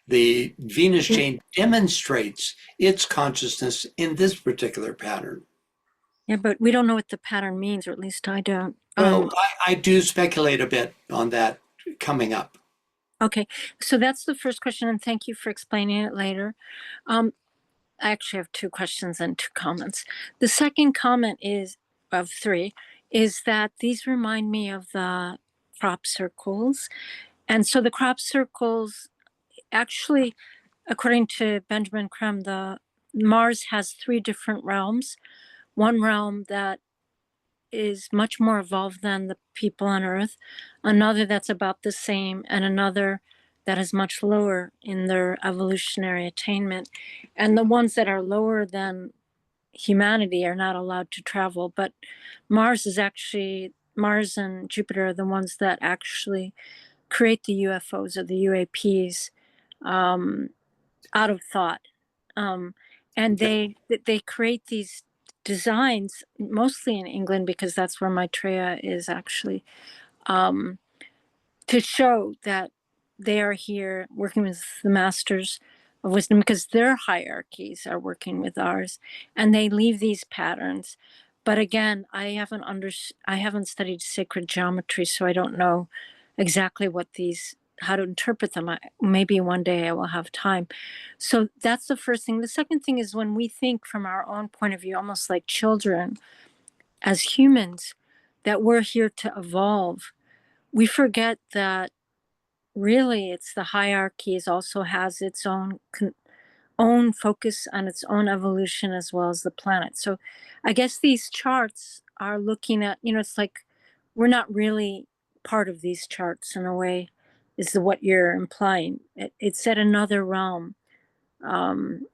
The Venus chain demonstrates its consciousness in this particular pattern. Yeah, but we don't know what the pattern means, or at least I don't. Well, I do speculate a bit on that coming up. Okay, so that's the first question, and thank you for explaining it later. I actually have two questions and two comments. The second comment is, of three, is that these remind me of the crop circles. And so the crop circles, actually, according to Benjamin Crumb, the Mars has three different realms. One realm that is much more evolved than the people on Earth, another that's about the same, and another that is much lower in their evolutionary attainment. And the ones that are lower than humanity are not allowed to travel. But Mars and Jupiter are the ones that actually create the UFOs or the UAPs out of thought. And they create these designs mostly in England, because that's where Maitreya is actually, to show that they are here working with the masters of wisdom, because their hierarchies are working with ours, and they leave these patterns. But again, I haven't studied sacred geometry, so I don't know exactly how to interpret them. Maybe one day I will have time. So that's the first thing. The second thing is, when we think from our own point of view, almost like children, as humans, that we're here to evolve, we forget that really it's the hierarchies also has its own own focus on its own evolution as well as the planet. So I guess these charts are looking at, it's like we're not really part of these charts in a way, is what you're implying. It's at another realm.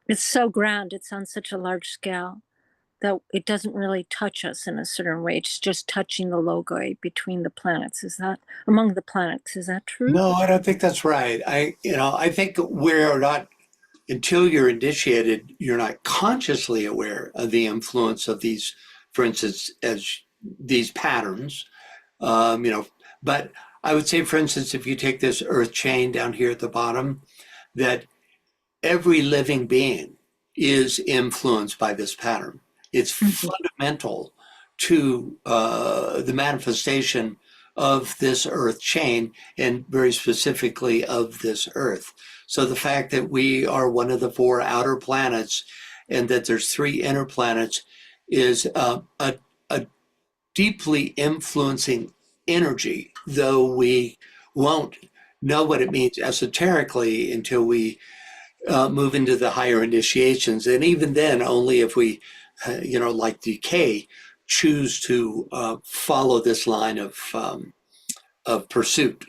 It's so grand, it's on such a large scale that it doesn't really touch us in a certain way. It's just touching the logoid between the planets. Is that among the planets? Is that true? No, I don't think that's right. I think we're not, until you're initiated, you're not consciously aware of the influence of these, for instance, as these patterns. But I would say, for instance, if you take this earth chain down here at the bottom, that every living being is influenced by this pattern. It's fundamental to the manifestation of this earth chain, and very specifically of this earth. So the fact that we are one of the 4 outer planets and that there's 3 inner planets is a deeply influencing energy, though we won't know what it means esoterically until we move into the higher initiations. And even then, only if we, like decay, choose to follow this line of pursuit,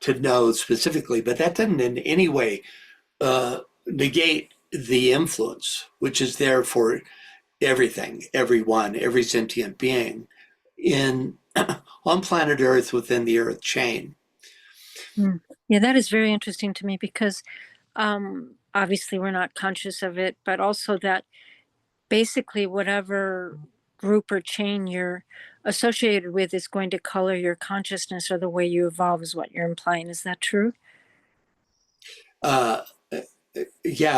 to know specifically. But that doesn't in any way negate the influence, which is there for everything, everyone, every sentient being on planet Earth within the Earth chain. Yeah, that is very interesting to me because obviously we're not conscious of it, but also that basically whatever group or chain you're associated with is going to color your consciousness or the way you evolve, is what you're implying. Is that true? Yeah,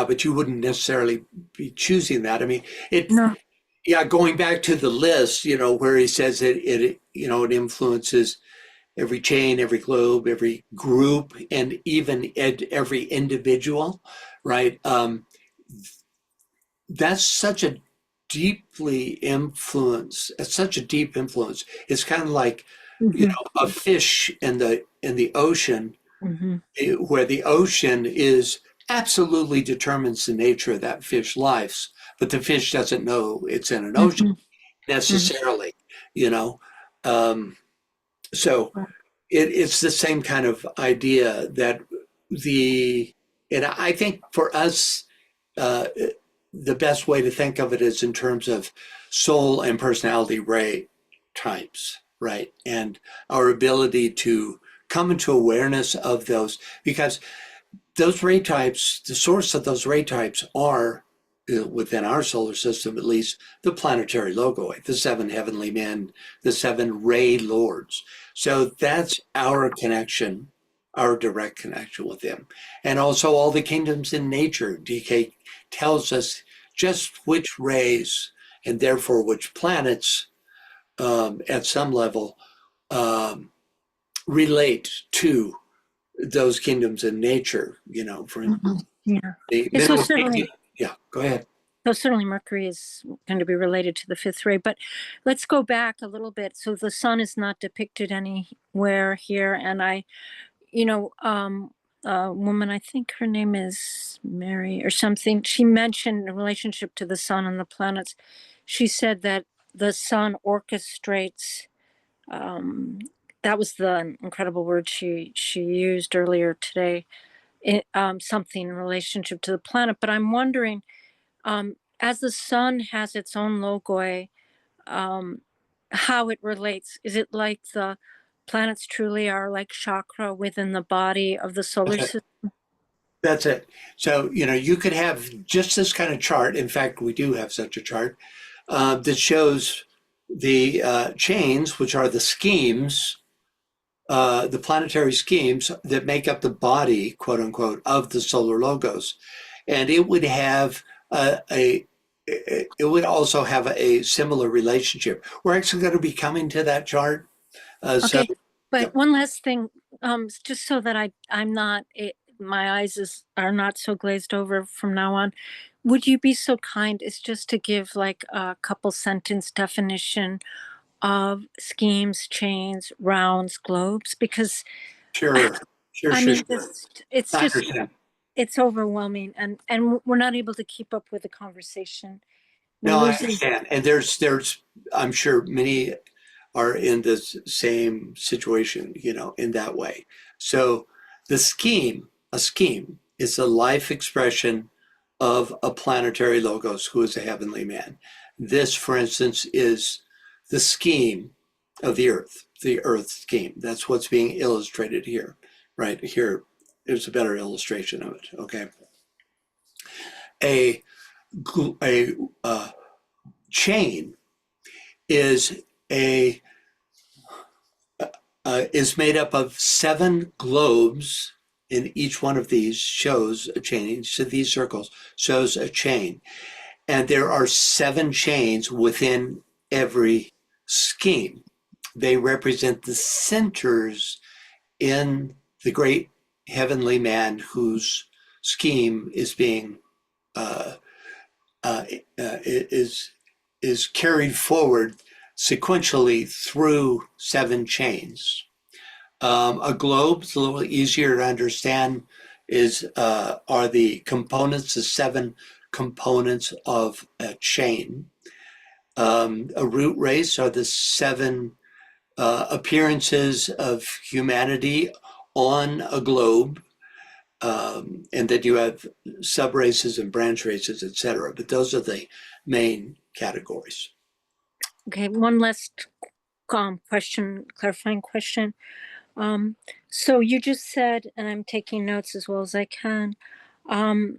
but you wouldn't necessarily be choosing that. I mean, No. Yeah, going back to the list, where he says it influences every chain, every globe, every group, and even every individual, right? That's such a such a deep influence. It's kind of like, a fish in the ocean, where the ocean is absolutely determines the nature of that fish life, but the fish doesn't know it's in an ocean necessarily, you know. So it's the same kind of idea that and I think for us, the best way to think of it is in terms of soul and personality ray types, right? And our ability to come into awareness of those, because those ray types, the source of those ray types are, within our solar system at least, the planetary logoi, the 7 heavenly men, the 7 ray lords. So that's our connection, our direct connection with them. And also all the kingdoms in nature. DK tells us just which rays and therefore which planets at some level relate to those kingdoms in nature, for Yeah. the So mineral certainly, kingdom. Yeah, go ahead. so certainly Mercury is going to be related to the 5th ray, but let's go back a little bit. So the sun is not depicted anywhere here. And a woman, I think her name is Mary or something, she mentioned a relationship to the sun and the planets. She said that the sun orchestrates, that was the incredible word she used earlier today, something in relationship to the planet. But I'm wondering, as the sun has its own logoi, how it relates. Is it like the planets truly are like chakra within the body of the solar system? That's it. So, you could have just this kind of chart. In fact, we do have such a chart that shows the chains, which are the schemes, the planetary schemes that make up the body, quote unquote, of the solar logos. And it would have it would also have a similar relationship. We're actually going to be coming to that chart. Okay, but yep. one last thing, just so that I'm not, my eyes are not so glazed over from now on. Would you be so kind as just to give like a couple sentence definition of schemes, chains, rounds, globes? Because Sure. I mean, it's I just understand. it's overwhelming, and we're not able to keep up with the conversation. We're No, I losing. understand. And there's, I'm sure many are in this same situation, in that way. So a scheme is a life expression of a planetary logos who is a heavenly man. This, for instance, is the scheme of the earth scheme. That's what's being illustrated here, right? Here is a better illustration of it, okay? A chain is is made up of 7 globes, and each one of these shows a chain. Each of these circles shows a chain, and there are 7 chains within every scheme. They represent the centers in the great heavenly man whose scheme is being is carried forward sequentially through 7 chains. A globe is a little easier to understand. Are the components, the 7 components of a chain. A root race are the 7 appearances of humanity on a globe, and then you have sub races and branch races, etc. But those are the main categories. Okay, one last question, clarifying question. So you just said, and I'm taking notes as well as I can, a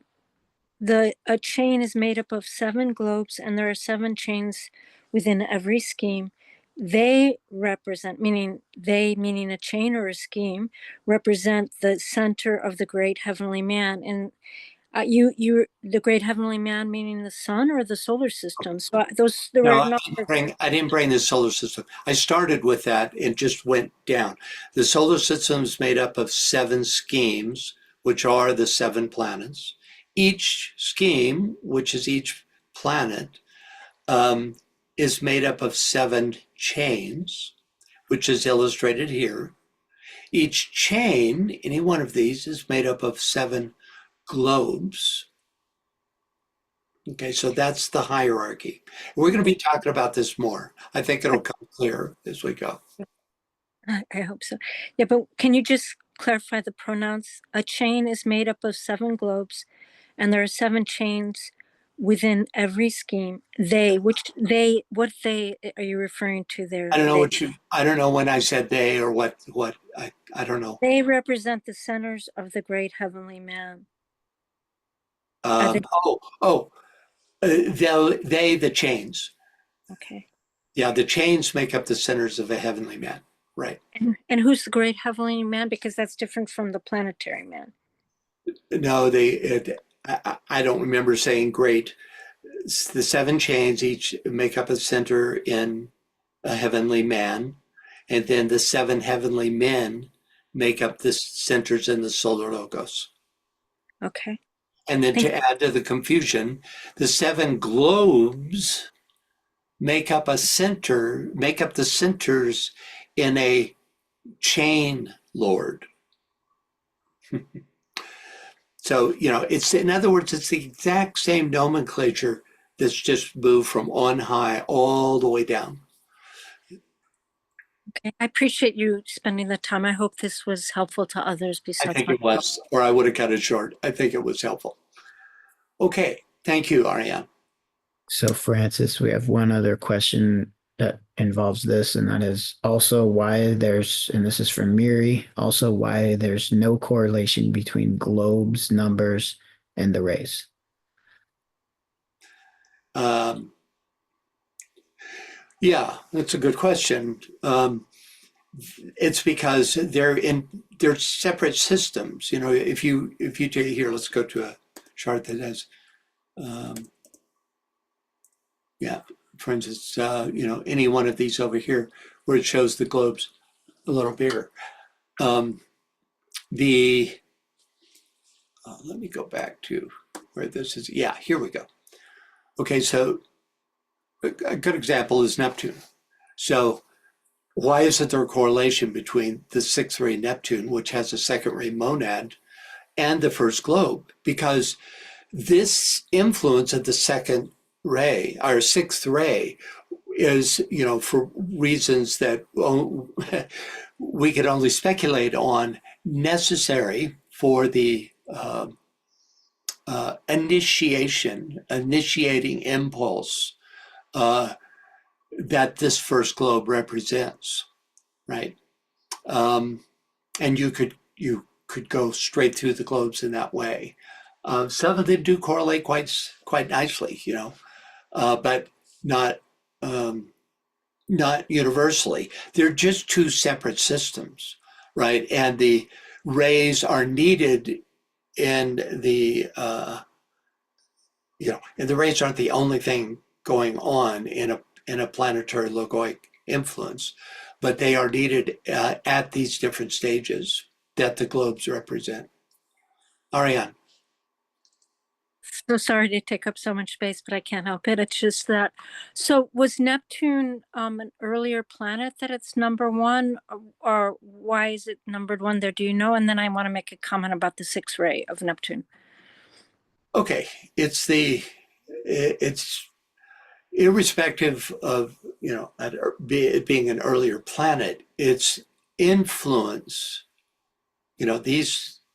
chain is made up of 7 globes, and there are 7 chains within every scheme. They represent, meaning a chain or a scheme, represent the center of the great heavenly man. And the great heavenly man, meaning the sun or the solar system. So there No, were numbers. I didn't bring the solar system. I started with that and just went down. The solar system is made up of 7 schemes, which are the 7 planets. Each scheme, which is each planet, is made up of 7 chains, which is illustrated here. Each chain, any one of these, is made up of 7 globes. Okay, so that's the hierarchy. We're going to be talking about this more. I think it'll come clear as we go. I hope so. Yeah, but can you just clarify the pronouns? A chain is made up of 7 globes, and there are 7 chains within every scheme. What they are you referring to there? I don't know I don't know when I said they or what I don't know. They represent the centers of the great heavenly man. They, the chains. Okay. Yeah, the chains make up the centers of a heavenly man. Right. And who's the great heavenly man? Because that's different from the planetary man. No, I don't remember saying great. The 7 chains each make up a center in a heavenly man, and then the 7 heavenly men make up the centers in the solar logos. Okay. And then to add to the confusion, the 7 globes make up the centers in a chain lord. So, it's, in other words, it's the exact same nomenclature that's just moved from on high all the way down. Okay, I appreciate you spending the time. I hope this was helpful to others besides I think myself. it was, or I would have cut it short. I think it was helpful. Okay, thank you, Ariane. So, Francis, we have one other question that involves this, and that is also why there's, and this is from Miri, also why there's no correlation between globes, numbers, and the rays. Yeah, that's a good question. It's because they're separate systems. If you take here, let's go to a chart that has, for instance, any one of these over here where it shows the globes a little bigger. Let me go back to where this is. Yeah, here we go. Okay, so a good example is Neptune. So why isn't there a correlation between the 6th ray Neptune, which has a 2nd ray monad, and the first globe, because this influence of the second ray, our sixth ray, is, for reasons that we could only speculate on, necessary for the initiating impulse that this first globe represents, right? And you could go straight through the globes in that way. Some of them do correlate quite nicely, but not universally. They're just two separate systems, right? And the rays are needed in the and the rays aren't the only thing going on in a planetary logoic influence, but they are needed at these different stages that the globes represent. Ariane. So sorry to take up so much space, but I can't help it. It's just that. So was Neptune an earlier planet that it's number one, or why is it numbered one there? Do you know? And then I want to make a comment about the sixth ray of Neptune. Okay, it's irrespective of it being an earlier planet, its influence.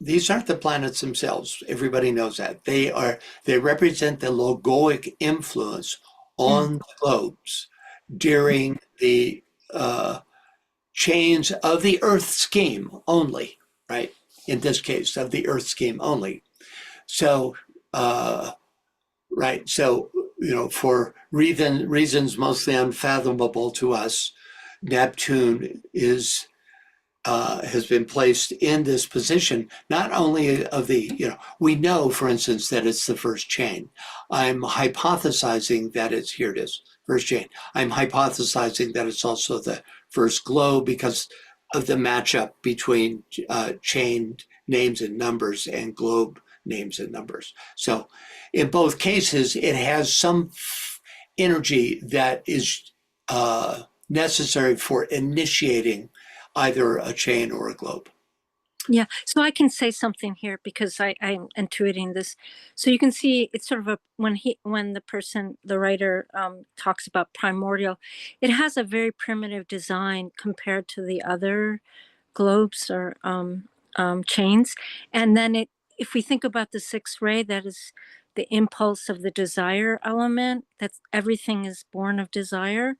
These aren't the planets themselves. Everybody knows that. They represent the logoic influence on the globes during the change of the Earth scheme only, right? In this case, of the Earth scheme only. So, right. So, for reasons mostly unfathomable to us, Neptune has been placed in this position, not only of we know, for instance, that it's the first chain. I'm hypothesizing that here it is, first chain. I'm hypothesizing that it's also the first globe because of the matchup between chain names and numbers and globe names and numbers. So in both cases, it has some energy that is necessary for initiating either a chain or a globe. Yeah, so I can say something here because I'm intuiting this. So you can see it's sort of when the writer talks about primordial, it has a very primitive design compared to the other globes or chains. And then if we think about the sixth ray, that is the impulse of the desire element, that's everything is born of desire.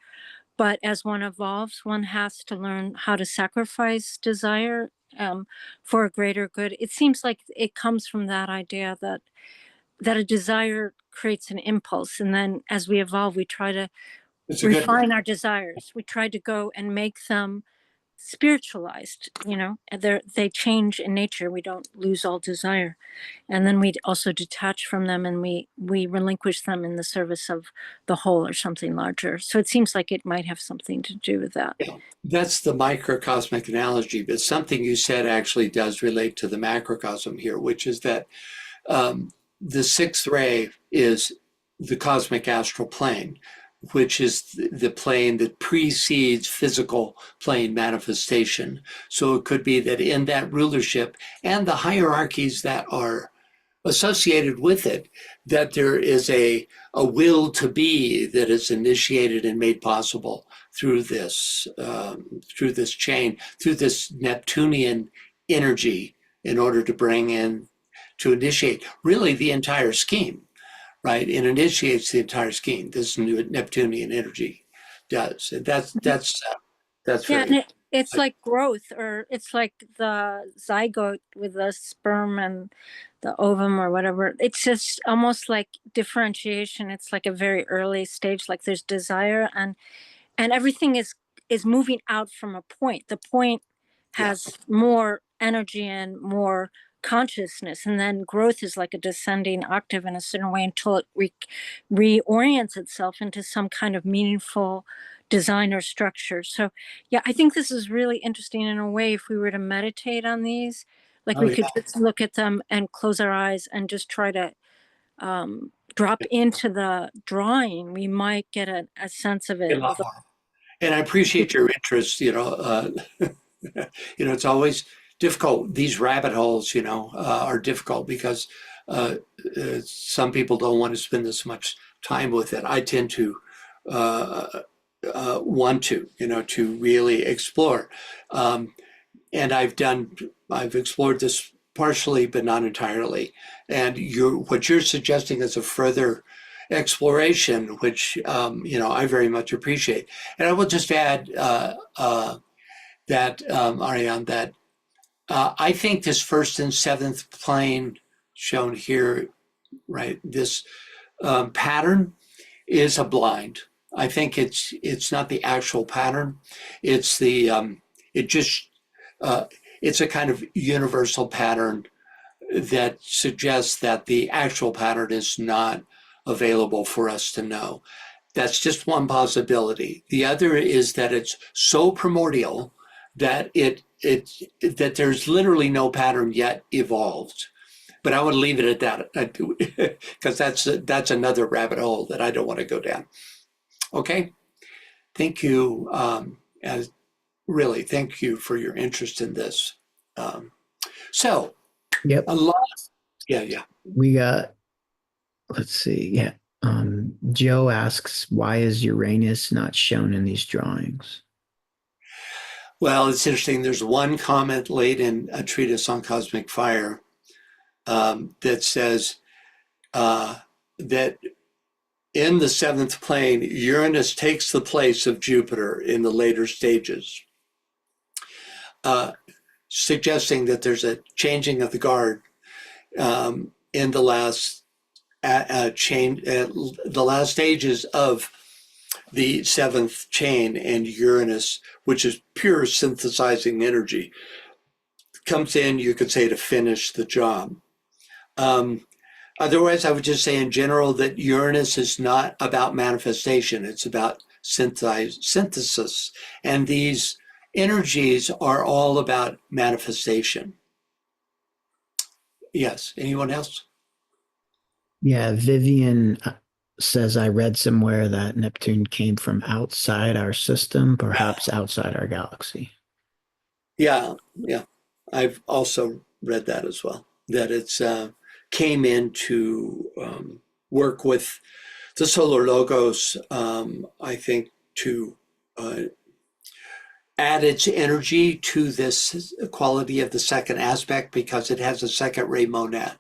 But as one evolves, one has to learn how to sacrifice desire for a greater good. It seems like it comes from that idea that a desire creates an impulse. And then as we evolve, we try to refine our desires. We try to go and make them spiritualized, they change in nature. We don't lose all desire. And then we also detach from them and we relinquish them in the service of the whole or something larger. So it seems like it might have something to do with that. That's the microcosmic analogy, but something you said actually does relate to the macrocosm here, which is that the sixth ray is the cosmic astral plane, which is the plane that precedes physical plane manifestation. So it could be that in that rulership and the hierarchies that are associated with it, that there is a will to be that is initiated and made possible through this chain, through this Neptunian energy, in order to bring in, to initiate really the entire scheme. Right, it initiates the entire scheme. This new Neptunian energy does. And that's yeah. very. It's like growth, or it's like the zygote with the sperm and the ovum or whatever. It's just almost like differentiation. It's like a very early stage. Like there's desire, and everything is moving out from a point. The point has more energy and more consciousness, and then growth is like a descending octave in a certain way until it reorients itself into some kind of meaningful design or structure. So yeah, I think this is really interesting in a way. If we were to meditate on these, like we could just look at them and close our eyes and just try to drop into the drawing, we might get a sense of it. And I appreciate your interest. It's always difficult. These rabbit holes, are difficult because some people don't want to spend this much time with it. I tend to want to really explore. And I've explored this partially, but not entirely. And what you're suggesting is a further exploration, which, I very much appreciate. And I will just add that, Ariane, that I think this first and seventh plane shown here, right, this pattern is a blind. I think it's not the actual pattern. It's it's a kind of universal pattern that suggests that the actual pattern is not available for us to know. That's just one possibility. The other is that it's so primordial that that there's literally no pattern yet evolved. But I would leave it at that because that's another rabbit hole that I don't want to go down. Okay, thank you. Really, thank you for your interest in this. So, Yep. a lot. Yeah. We got, let's see. Yeah. Joe asks, why is Uranus not shown in these drawings? Well, it's interesting. There's one comment late in a treatise on cosmic fire that says that in the seventh plane, Uranus takes the place of Jupiter in the later stages, suggesting that there's a changing of the guard in the last the last stages of the seventh chain, and Uranus, which is pure synthesizing energy, comes in, you could say, to finish the job. Otherwise, I would just say in general that Uranus is not about manifestation. It's about synthesis. And these energies are all about manifestation. Yes. Anyone else? Yeah, Vivian says, I read somewhere that Neptune came from outside our system, perhaps outside our galaxy. Yeah. I've also read that as well, that it's came in to work with the solar logos, I think, to add its energy to this quality of the second aspect because it has a second ray monad.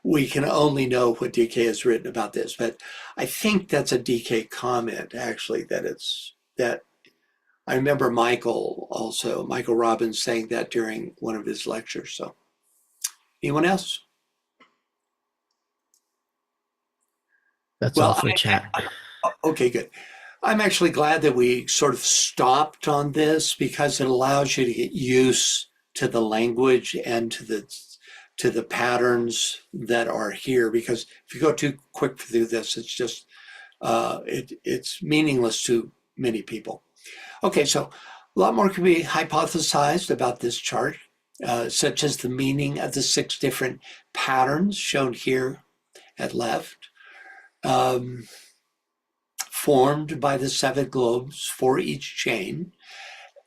We can only know what DK has written about this, but I think that's a DK comment, actually, that I remember Michael Robbins saying that during one of his lectures. So anyone else? That's all for chat. Okay, good. I'm actually glad that we sort of stopped on this because it allows you to get used to the language and to the patterns that are here. Because if you go too quick through this, it's just it's meaningless to many people. Okay, so a lot more can be hypothesized about this chart, such as the meaning of the 6 different patterns shown here at left, formed by the 7 globes for each chain,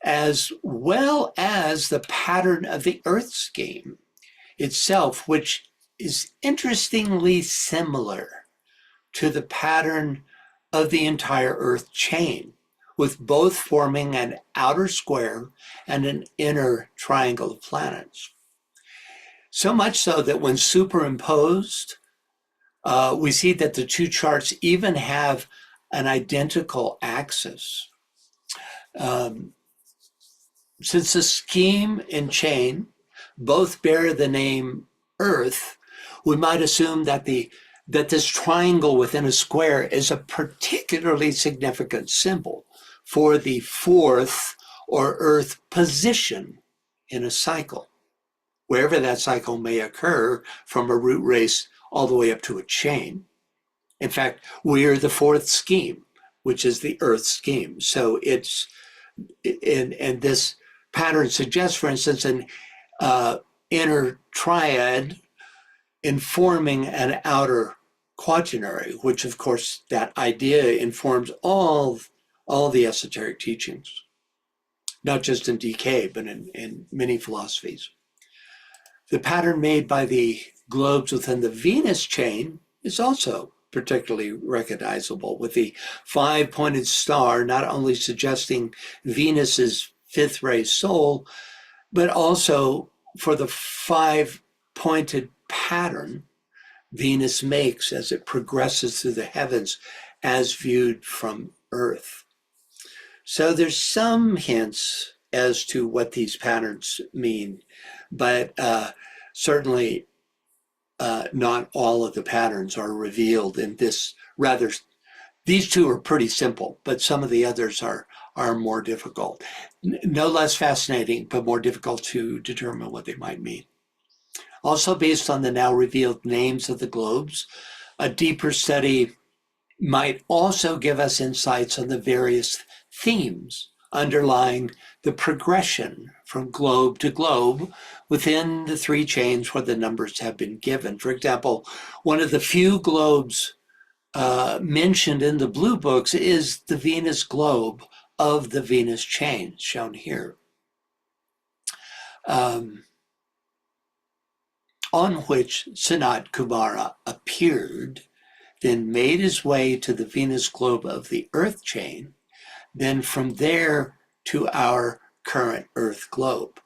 as well as the pattern of the Earth scheme itself, which is interestingly similar to the pattern of the entire Earth chain, with both forming an outer square and an inner triangle of planets. So much so that when superimposed, we see that the 2 charts even have an identical axis. Since the scheme and chain both bear the name Earth, we might assume that this triangle within a square is a particularly significant symbol for the 4th or Earth position in a cycle, wherever that cycle may occur, from a root race all the way up to a chain. In fact, we are the 4th scheme, which is the Earth scheme. So it's, and this pattern suggests, for instance, an inner triad informing an outer quaternary, which of course that idea informs all the esoteric teachings. not just in DK, but in many philosophies. The pattern made by the globes within the Venus chain is also particularly recognizable, with the 5-pointed star not only suggesting Venus's fifth ray soul, but also for the 5-pointed pattern Venus makes as it progresses through the heavens as viewed from Earth. So there's some hints as to what these patterns mean, but certainly not all of the patterns are revealed in this. Rather, these two are pretty simple, but some of the others are more difficult. No less fascinating, but more difficult to determine what they might mean. Also, based on the now revealed names of the globes, a deeper study might also give us insights on the various themes underlying the progression from globe to globe within the three chains where the numbers have been given. For example, one of the few globes mentioned in the blue books is the Venus globe of the Venus chain, shown here, on which Sanat Kumara appeared, then made his way to the Venus globe of the Earth chain, then from there to our current Earth globe.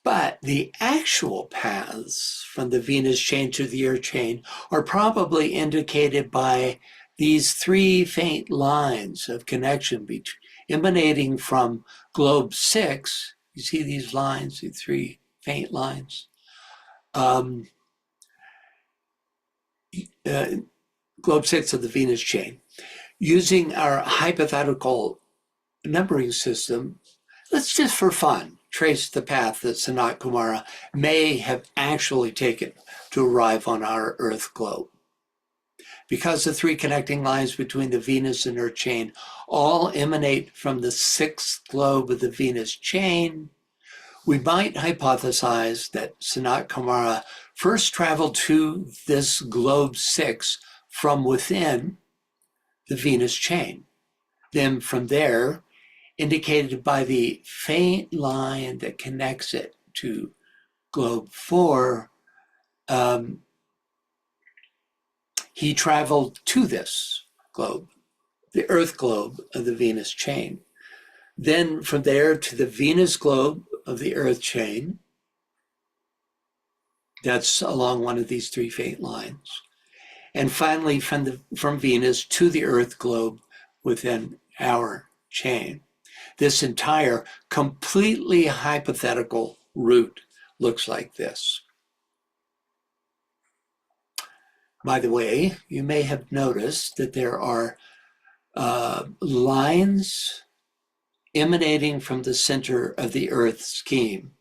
But the actual paths from the Venus chain to the Earth chain are probably indicated by these three faint lines of connection emanating from globe 6. You see these lines, the three faint lines? Globe 6 of the Venus chain. Using our hypothetical numbering system, let's just for fun trace the path that Sanat Kumara may have actually taken to arrive on our Earth globe. Because the three connecting lines between the Venus and Earth chain all emanate from the 6th globe of the Venus chain, we might hypothesize that Sanat Kumara first traveled to this globe 6 from within the Venus chain. Then from there, indicated by the faint line that connects it to globe 4, he traveled to this globe, the Earth globe of the Venus chain. Then from there to the Venus globe of the Earth chain, that's along one of these three faint lines. And finally from Venus to the Earth globe within our chain. This entire completely hypothetical route looks like this. By the way, you may have noticed that there are lines emanating from the center of the Earth scheme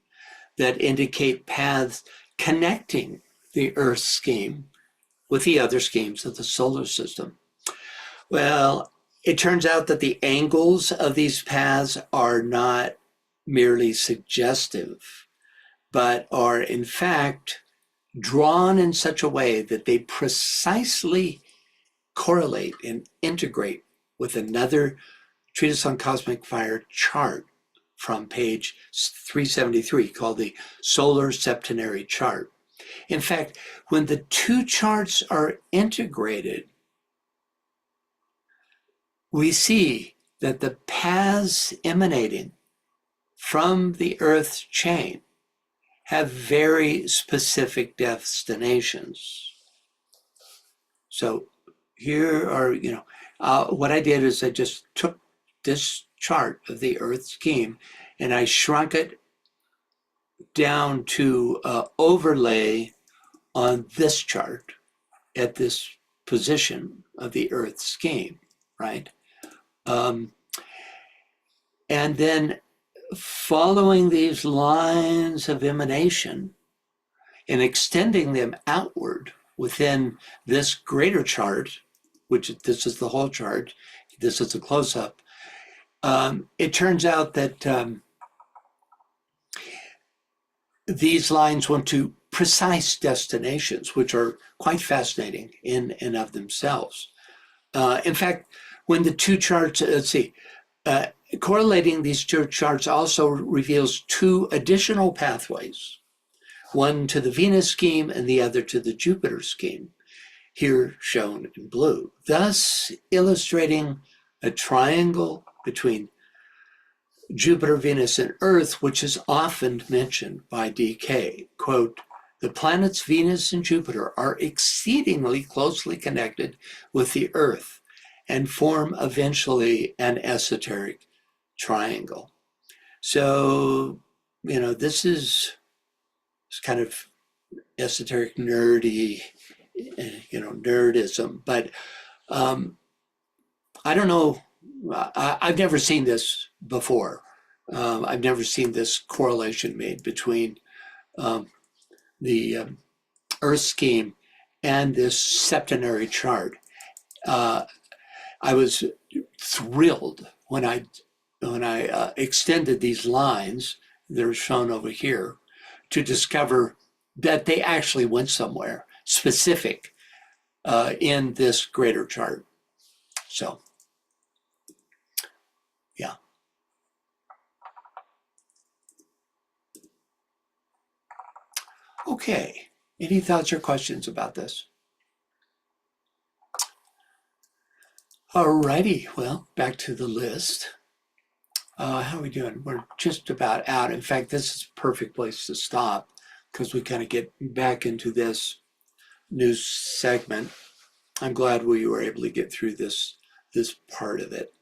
that indicate paths connecting the Earth scheme with the other schemes of the solar system. Well, it turns out that the angles of these paths are not merely suggestive, but are in fact drawn in such a way that they precisely correlate and integrate with another Treatise on Cosmic Fire chart from page 373 called the Solar Septenary Chart. In fact, when the two charts are integrated, we see that the paths emanating from the Earth's chain have very specific destinations. So here are, what I did is I just took this chart of the Earth scheme and I shrunk it down to overlay on this chart at this position of the Earth scheme, right? And then following these lines of emanation and extending them outward within this greater chart, which this is the whole chart, this is a close-up, it turns out that these lines went to precise destinations, which are quite fascinating in and of themselves. In fact, when the two charts, correlating these two charts also reveals two additional pathways, one to the Venus scheme and the other to the Jupiter scheme, here shown in blue, thus illustrating a triangle between Jupiter, Venus, and Earth, which is often mentioned by DK. Quote, the planets Venus and Jupiter are exceedingly closely connected with the Earth and form eventually an esoteric triangle. So, this is kind of esoteric, nerdy, nerdism, but I don't know. I've never seen this before. I've never seen this correlation made between the Earth scheme and this septenary chart. I was thrilled when I extended these lines that are shown over here to discover that they actually went somewhere specific in this greater chart. So, yeah. Okay. Any thoughts or questions about this? Alrighty. Well, back to the list. How are we doing? We're just about out. In fact, this is a perfect place to stop because we kind of get back into this new segment. I'm glad we were able to get through this part of it.